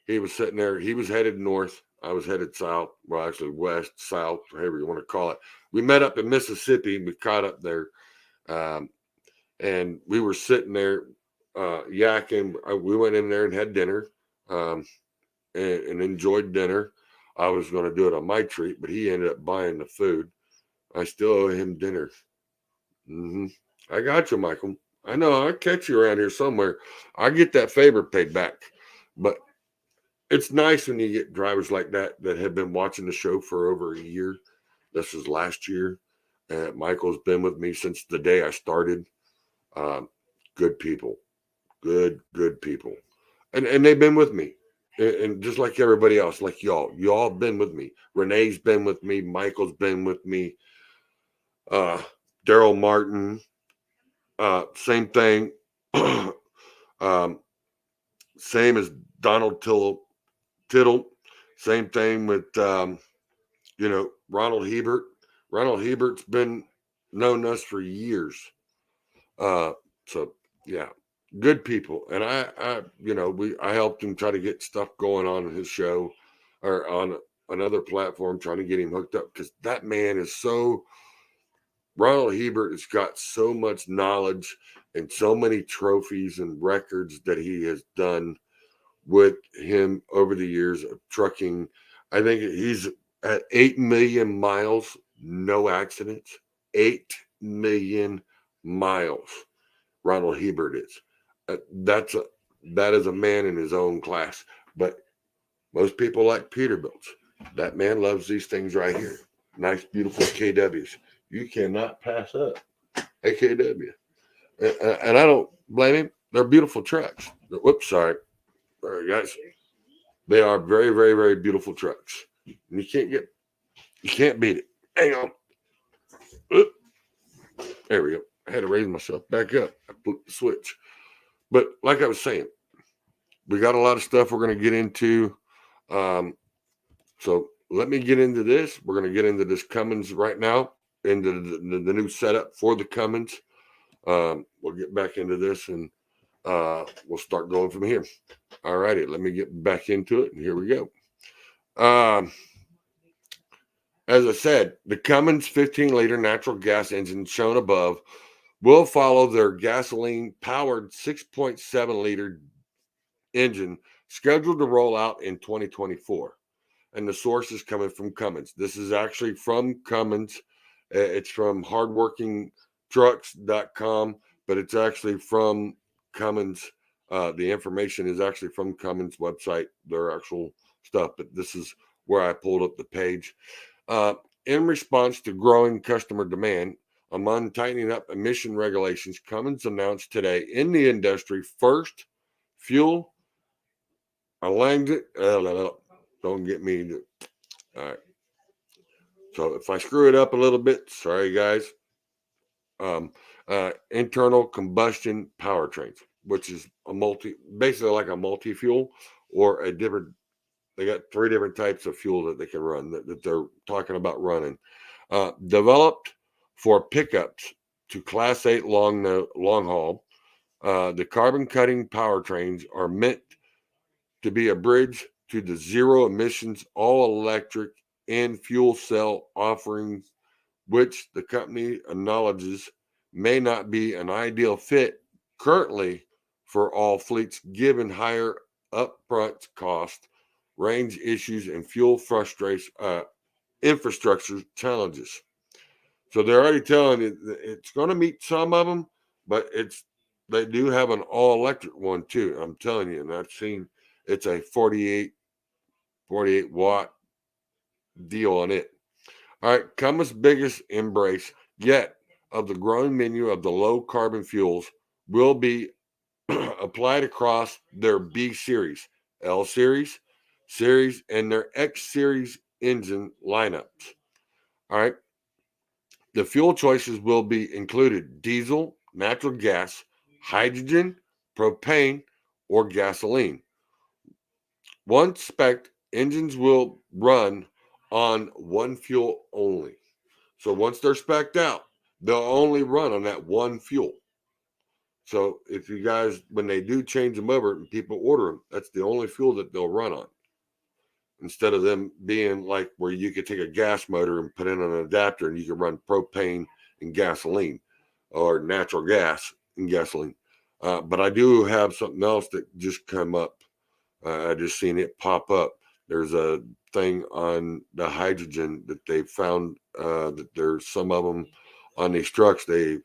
he was sitting there. He was headed north. I was headed south. Well, actually west, south, however you want to call it. We met up in Mississippi. We caught up there. Um, and we were sitting there yakking. We went in there and had dinner um, and enjoyed dinner. I was going to do it on my treat, but he ended up buying the food. I still owe him dinner. Mm-hmm. I got you, Michael. I know I'll catch you around here somewhere. I get that favor paid back. But it's nice when you get drivers like that have been watching the show for over a year. This was last year. Michael's been with me since the day I started. Um, good people, good people, and they've been with me, and just like everybody else, like y'all been with me. Renee's been with me. Michael's been with me. Uh, Daryl Martin, same thing. um, same as Donald Tittle. Same thing with Ronald Hebert. Ronald Hebert's been known us for years. So yeah, good people. And I helped him try to get stuff going on in his show or on another platform, trying to get him hooked up because that man is so. Ronald Hebert has got so much knowledge and so many trophies and records that he has done with him over the years of trucking. I think he's at 8 million miles, no accidents. 8 million miles. Ronald Hebert is. That is a man in his own class. But most people like Peterbilt's. That man loves these things right here. Nice, beautiful KWs. You cannot pass up a KW. And I don't blame him. They're beautiful trucks. Whoops, sorry. Sorry, guys. They are very, very, very beautiful trucks. And you can't beat it. Hang on. Oop. There we go. I had to raise myself back up. I flipped the switch. But like I was saying, we got a lot of stuff we're going to get into. So let me get into this. We're going to get into this Cummins right now, into the new setup for the Cummins. We'll get back into this and we'll start going from here. All righty, let me get back into it, and here we go. As I said, the Cummins 15-liter natural gas engine shown above will follow their gasoline-powered 6.7-liter engine scheduled to roll out in 2024. And the source is coming from Cummins. This is actually from Cummins. It's from hardworkingtrucks.com, but it's actually from Cummins. The information is actually from Cummins' website, their actual stuff, but this is where I pulled up the page. In response to growing customer demand, among tightening up emission regulations, Cummins announced today in the industry first fuel aligned. Don't get me. All right. So if I screw it up a little bit, sorry guys. Internal combustion powertrains, which is basically like a multi-fuel or a different. They got 3 different types of fuel that they can run that they're talking about running. Developed for pickups to Class 8 long haul, the carbon cutting powertrains are meant to be a bridge to the zero emissions, all electric and fuel cell offerings, which the company acknowledges may not be an ideal fit currently for all fleets given higher upfront cost, range issues, and fuel infrastructure challenges. So they're already telling you it's going to meet some of them, but they do have an all electric one too. I'm telling you, and I've seen it's a 48 watt deal on it. All right, Cummins' biggest embrace yet of the growing menu of the low carbon fuels will be applied across their B series. L Series, Series, and their X Series engine lineups. All right. The fuel choices will be included diesel, natural gas, hydrogen, propane, or gasoline. Once spec'd, engines will run on one fuel only. So once they're spec'd out, they'll only run on that one fuel. So if you guys, when they do change them over and people order them, that's the only fuel that they'll run on. Instead of them being like where you could take a gas motor and put in an adapter and you can run propane and gasoline or natural gas and gasoline. But I do have something else that just come up. I just seen it pop up. There's a thing on the hydrogen that they found that there's some of them on these trucks. They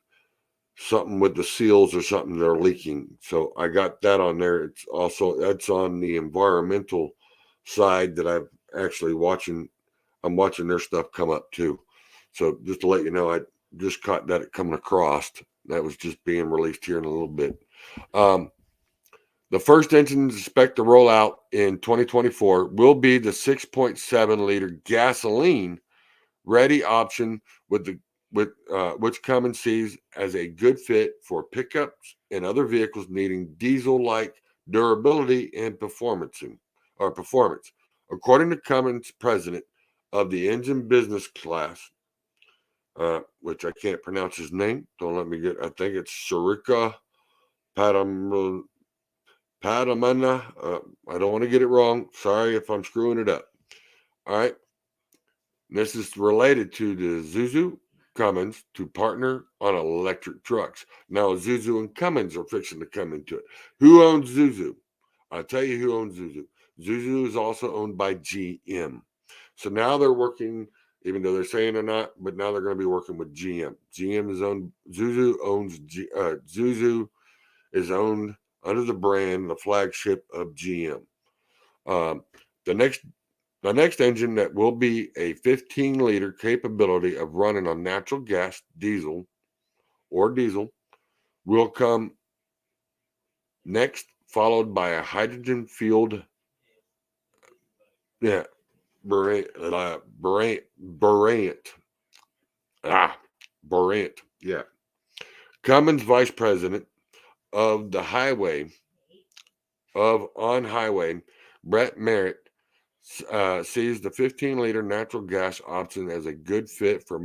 something with the seals or something they're leaking. So I got that on there. It's also that's on the environmental side that I'm actually watching. I'm watching their stuff come up too. So just to let you know, I just caught that coming across. That was just being released here in a little bit. The first engines expect to roll out in 2024 will be the 6.7 liter gasoline ready option with which Cummins sees as a good fit for pickups and other vehicles needing diesel-like durability and performance. According to Cummins' president of the engine business class, which I can't pronounce his name. Don't let me get. I think it's Sharika Padamana. I don't want to get it wrong. Sorry if I'm screwing it up. All right. This is related to the Isuzu Cummins to partner on electric trucks. Now, Isuzu and Cummins are fixing to come into it. Who owns Isuzu? I'll tell you who owns Isuzu. Isuzu is also owned by GM. So now they're working, even though they're saying they're not, but now they're going to be working with GM. GM is owned, Isuzu is owned under the brand, the flagship of GM. The next engine that will be a 15-liter capability of running on natural gas, diesel, will come next, followed by a hydrogen-fueled Borant. Yeah. Cummins vice president of the on highway, Brett Merritt, sees the 15-liter natural gas option as a good fit for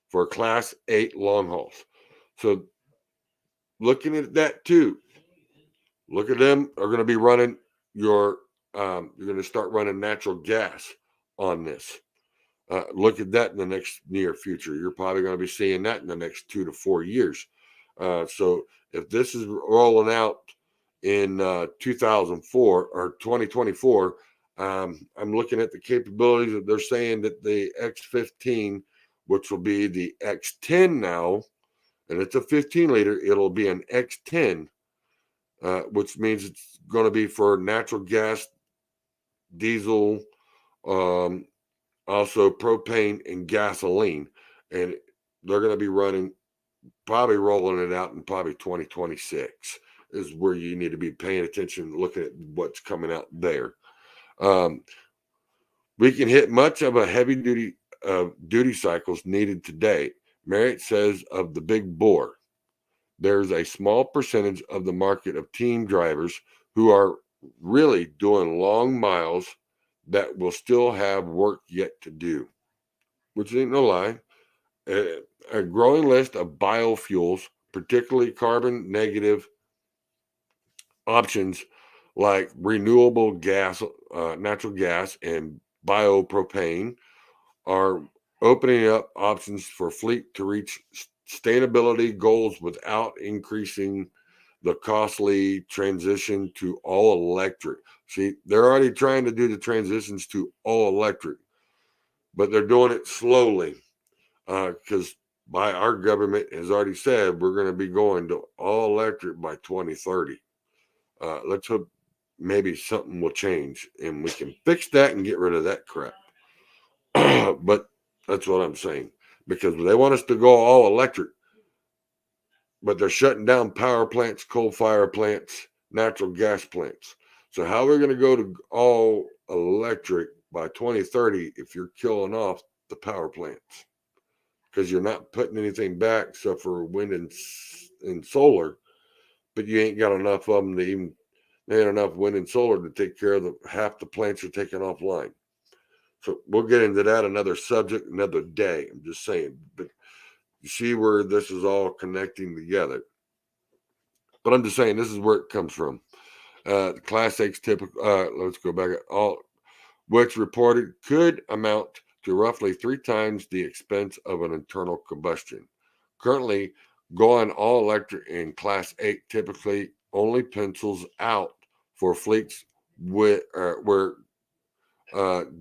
for Class 8 long hauls. So looking at that too, look at them are going to be running you're going to start running natural gas on this. Look at that in the next near future. You're probably going to be seeing that in the next 2 to 4 years. So if this is rolling out in 2004 or 2024, I'm looking at the capabilities that they're saying that the X15, which will be the X10 now, and it's a 15-liter, it'll be an X10, which means it's going to be for natural gas, diesel, also propane and gasoline. And they're going to be probably rolling it out in probably 2026 is where you need to be paying attention, looking at what's coming out there. We can hit much of a heavy duty cycles needed today. Merritt says of the big bore, there's a small percentage of the market of team drivers who are really doing long miles that will still have work yet to do, which ain't no lie. A growing list of biofuels, particularly carbon negative options like renewable gas, natural gas, and biopropane, are opening up options for fleet to reach sustainability goals without increasing the costly transition to all electric. See, they're already trying to do the transitions to all electric, but they're doing it slowly because our government has already said we're going to be going to all electric by 2030. Let's hope maybe something will change and we can fix that and get rid of that crap. But that's what I'm saying, because they want us to go all electric, but they're shutting down power plants, coal fire plants, natural gas plants. So how are we going to go to all electric by 2030 if you're killing off the power plants? Because you're not putting anything back except for wind and solar, but you ain't got enough of them to even, they ain't enough wind and solar to take care of half the plants you're taking offline. So we'll get into that another subject, another day. I'm just saying, but you see where this is all connecting together. But I'm just saying, this is where it comes from. Class 8's typical, let's go back, all which reported could amount to roughly 3 times the expense of an internal combustion. Currently, going all electric in Class 8 typically only pencils out for fleets where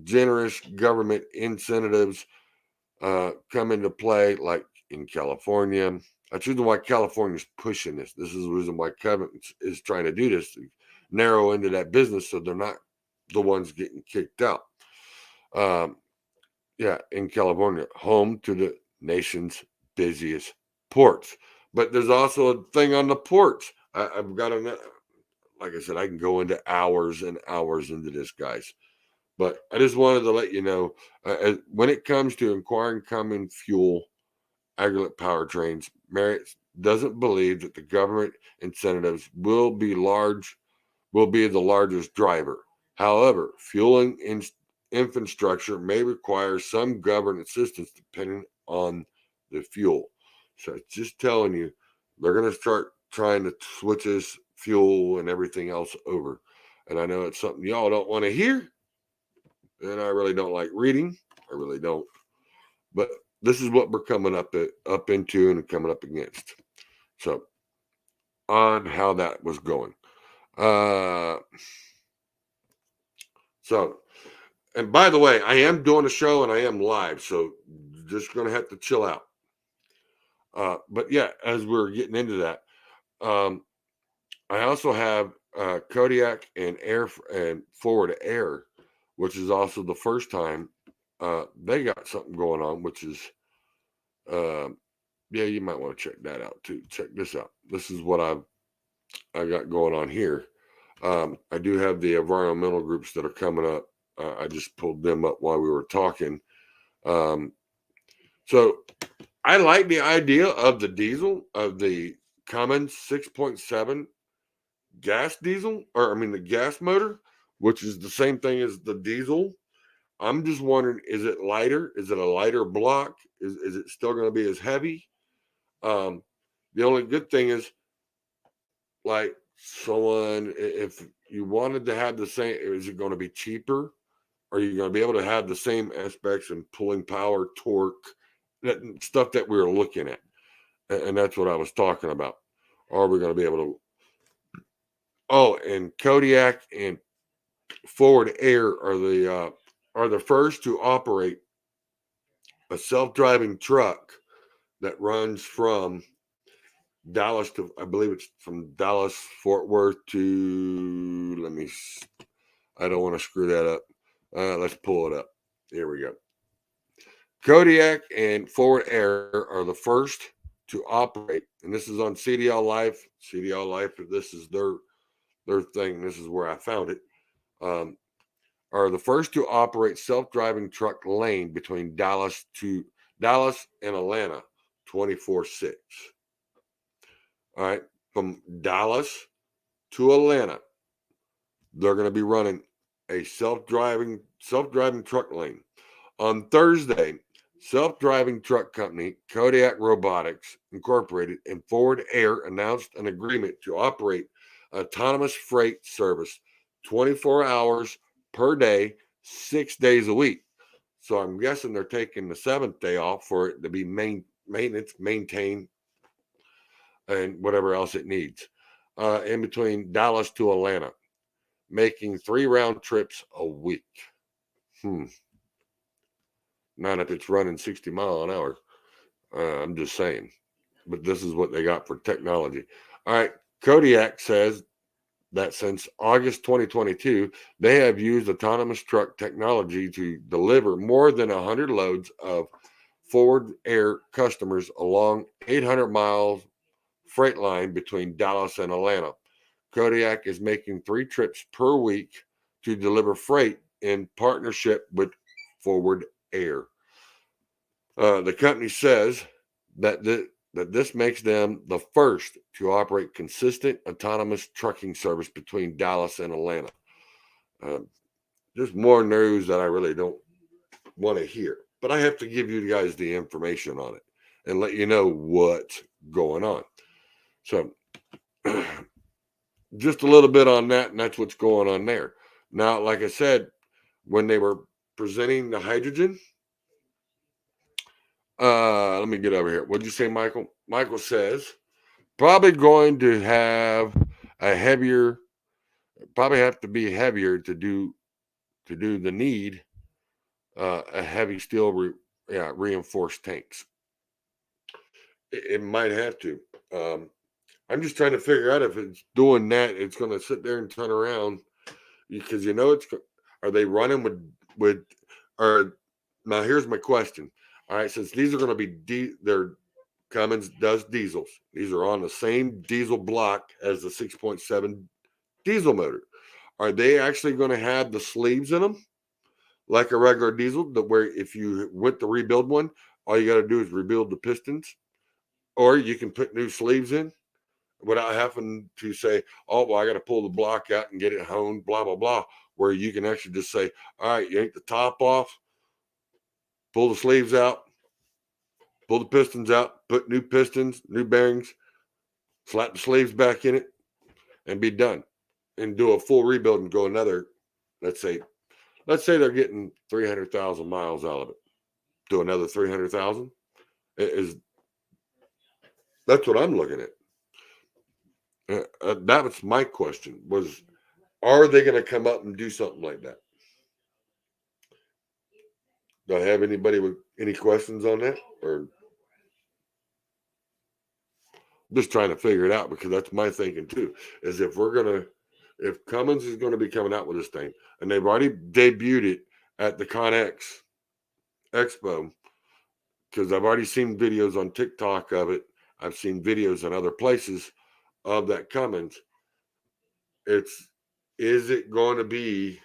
generous government incentives come into play, like in California. That's the reason why California's pushing this. This is the reason why Kevin is trying to do this, to narrow into that business so they're not the ones getting kicked out. In California, home to the nation's busiest ports. But there's also a thing on the ports. I've got like I said, I can go into hours and hours into this, guys. But I just wanted to let you know, when it comes to inquiring common fuel aggregate powertrains, Marriott doesn't believe that the government incentives will be the largest driver. However, fueling infrastructure may require some government assistance depending on the fuel. So it's just telling you, they're going to start trying to switch this fuel and everything else over. And I know it's something y'all don't want to hear. And I really don't like reading. I really don't. But this is what we're coming up into and coming up against. So on how that was going. And by the way, I am doing a show and I am live, so just going to have to chill out. But yeah, as we're getting into that, I also have Kodiak and Forward Air, which is also the first time they got something going on, which is, you might want to check that out too. Check this out. This is what I got going on here. I do have the environmental groups that are coming up. I just pulled them up while we were talking. So I like the idea of the diesel, of the Cummins 6.7 gas diesel, the gas motor, which is the same thing as the diesel. I'm just wondering, is it lighter? Is it a lighter block? Is it still going to be as heavy? The only good thing is, like, someone, if you wanted to have the same, is it going to be cheaper? Are you going to be able to have the same aspects and pulling power, torque, that stuff that we were looking at? And that's what I was talking about. Are we going to be able to? Oh, and Kodiak and Forward Air are the first to operate a self-driving truck that runs from Dallas to, I believe it's from Dallas, Fort Worth to, I don't want to screw that up. Let's pull it up. Here we go. Kodiak and Forward Air are the first to operate, and this is on CDL Life. CDL Life, this is their thing. This is where I found it. Are the first to operate self-driving truck lane between Dallas and Atlanta 24/6. All right, from Dallas to Atlanta, they're going to be running a self-driving truck lane. On Thursday, self-driving truck company Kodiak Robotics Incorporated and Forward Air announced an agreement to operate autonomous freight service 24 hours per day, 6 days a week. So I'm guessing they're taking the 7th day off for it to be maintenance, maintained, and whatever else it needs, in between Dallas to Atlanta, making 3 round trips a week. Not if it's running 60 miles an hour. I'm just saying. But this is what they got for technology. All right. Kodiak says that since August 2022, they have used autonomous truck technology to deliver more than 100 loads of Forward Air customers along 800 miles freight line between Dallas and Atlanta. Kodiak is making 3 trips per week to deliver freight in partnership with Forward Air. The company says that this makes them the first to operate consistent autonomous trucking service between Dallas and Atlanta. Just more news that I really don't want to hear, but I have to give you guys the information on it and let you know what's going on. So just a little bit on that, and that's what's going on there. Now, like I said, when they were presenting the hydrogen, let me get over here. What'd you say, Michael? Michael says probably going to have a heavier, probably have to be heavier to do the need a heavy steel reinforced tanks. It might have to. I'm just trying to figure out if it's doing that, it's going to sit there and turn around, because are they running with or now here's my question. All right, since these are going to be they're Cummins does diesels. These are on the same diesel block as the 6.7 diesel motor. Are they actually going to have the sleeves in them like a regular diesel, where if you went to rebuild one, all you got to do is rebuild the pistons, or you can put new sleeves in without having to say, oh, well, I got to pull the block out and get it honed, blah, blah, blah, where you can actually just say, all right, you yank the top off, pull the sleeves out, pull the pistons out, put new pistons, new bearings, slap the sleeves back in it, and be done. And do a full rebuild and go another, let's say they're getting 300,000 miles out of it. Do another 300,000. That's what I'm looking at. That was my question, was, are they going to come up and do something like that? Do I have anybody with any questions on that? Or just trying to figure it out, because that's my thinking too, is if Cummins is going to be coming out with this thing, and they've already debuted it at the ConX Expo, because I've already seen videos on TikTok of it. I've seen videos in other places of that Cummins. Is it going to be?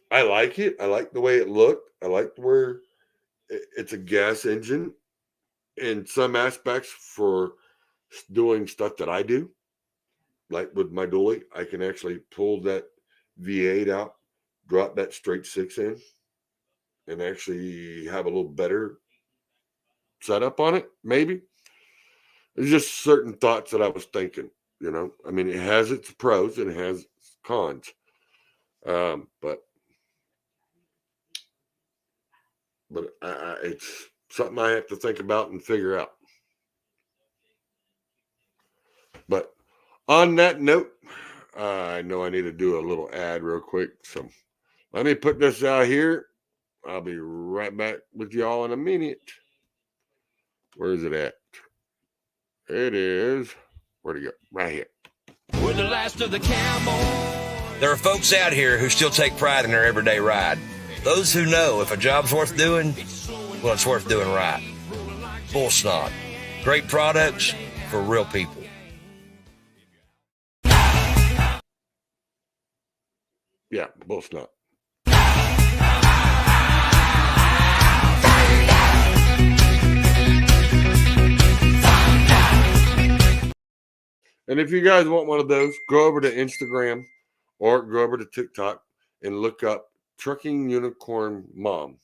I like it. I like the way it looked. I like where it's a gas engine in some aspects for doing stuff that I do. Like with my dually, I can actually pull that V8 out, drop that straight 6 in, and actually have a little better setup on it, maybe. There's just certain thoughts that I was thinking, I mean, it has its pros and it has its cons. But it's something I have to think about and figure out. But on that note, I know I need to do a little ad real quick. So let me put this out here. I'll be right back with y'all in a minute. Where is it at? It is, where'd it go? Right here. We're the last of the camel. There are folks out here who still take pride in their everyday ride. Those who know if a job's worth doing, well, it's worth doing right. Bull Snot. Great products for real people. Yeah, Bull Snot. And if you guys want one of those, go over to Instagram or go over to TikTok and look up Trucking Unicorn Mom.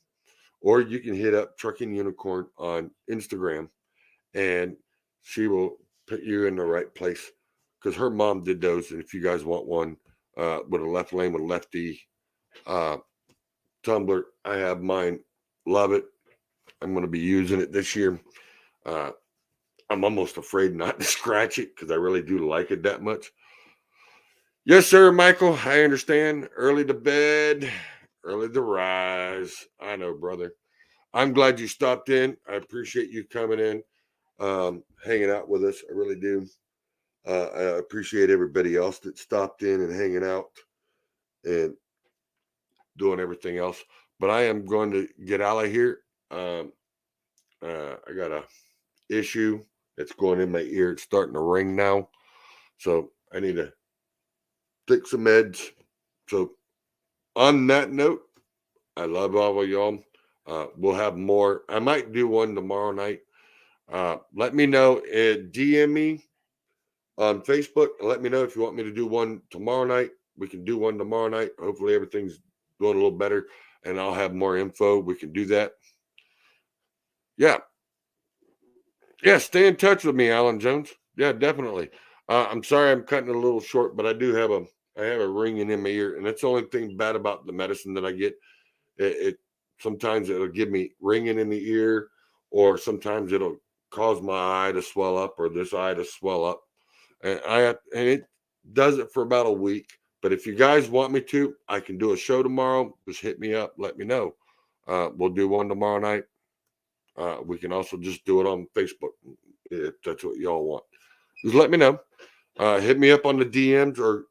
Or you can hit up Trucking Unicorn on Instagram, and she will put you in the right place, because her mom did those. And if you guys want one with a left lane with a lefty tumbler, I have mine. Love it. I'm going to be using it this year. I'm almost afraid not to scratch it, because I really do like it that much. Yes, sir, Michael. I understand. Early to bed, early to rise. I know, brother. I'm glad you stopped in. I appreciate you coming in, hanging out with us. I really do. I appreciate everybody else that stopped in and hanging out and doing everything else. But I am going to get out of here. I got a issue that's going in my ear. It's starting to ring now. So I need to take some meds. So on that note, I love all of y'all. We'll have more. I might do one tomorrow night. Let me know. DM me on Facebook and let me know if you want me to do one tomorrow night. We can do one tomorrow night. Hopefully everything's going a little better and I'll have more info. We can do that. Yeah. Stay in touch with me, Alan Jones. Yeah, definitely. I'm sorry I'm cutting it a little short, but I do have a ringing in my ear, and that's the only thing bad about the medicine that I get. It sometimes it'll give me ringing in the ear, or sometimes it'll cause my eye to swell up or this eye to swell up. And it does it for about a week. But if you guys want me to, I can do a show tomorrow. Just hit me up. Let me know. We'll do one tomorrow night. We can also just do it on Facebook if that's what y'all want. Just let me know. Hit me up on the DMs or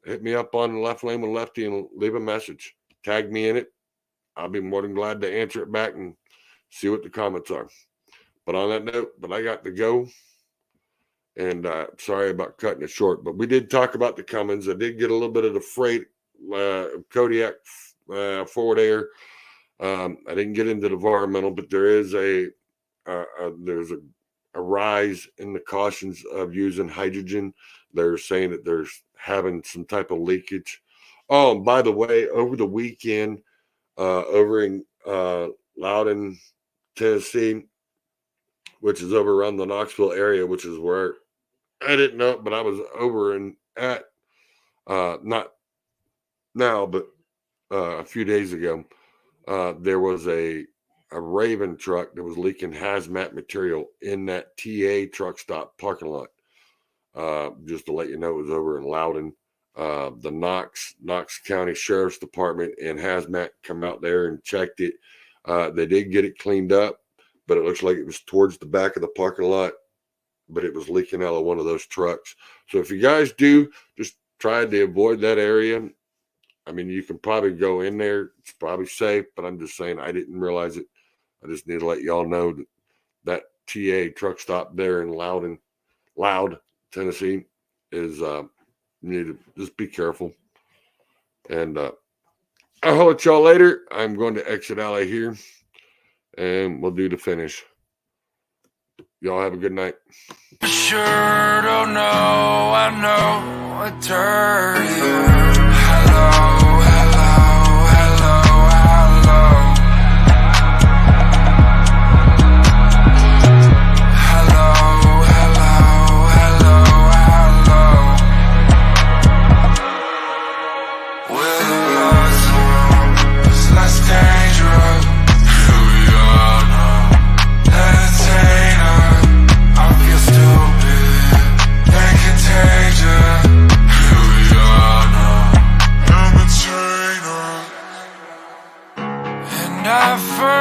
hit me up on Left Lane with Lefty and leave a message. Tag me in it. I'll be more than glad to answer it back and see what the comments are. But on that note, I got to go. And sorry about cutting it short, but we did talk about the Cummins. I did get a little bit of the freight Kodiak forward air. I didn't get into the environmental, but there is there's a rise in the cautions of using hydrogen. They're saying that there's having some type of leakage. Oh, and by the way, over the weekend, over in Loudon, Tennessee, which is over around the Knoxville area, which is where I didn't know, but I was over at not now, but a few days ago. There was a Raven truck that was leaking hazmat material in that TA truck stop parking lot. Just to let you know, it was over in Loudon. The Knox County Sheriff's Department and hazmat come out there and checked it. They did get it cleaned up, but it looks like it was towards the back of the parking lot, but it was leaking out of one of those trucks. So if you guys do, just try to avoid that area. I mean, you can probably go in there. It's probably safe, but I'm just saying I didn't realize it. I just need to let y'all know that TA truck stop there in Loud, Tennessee is, you need to just be careful. And I'll holler at y'all later. I'm going to exit out of here and we'll do the finish. Y'all have a good night. Sure don't know, I know what turn you.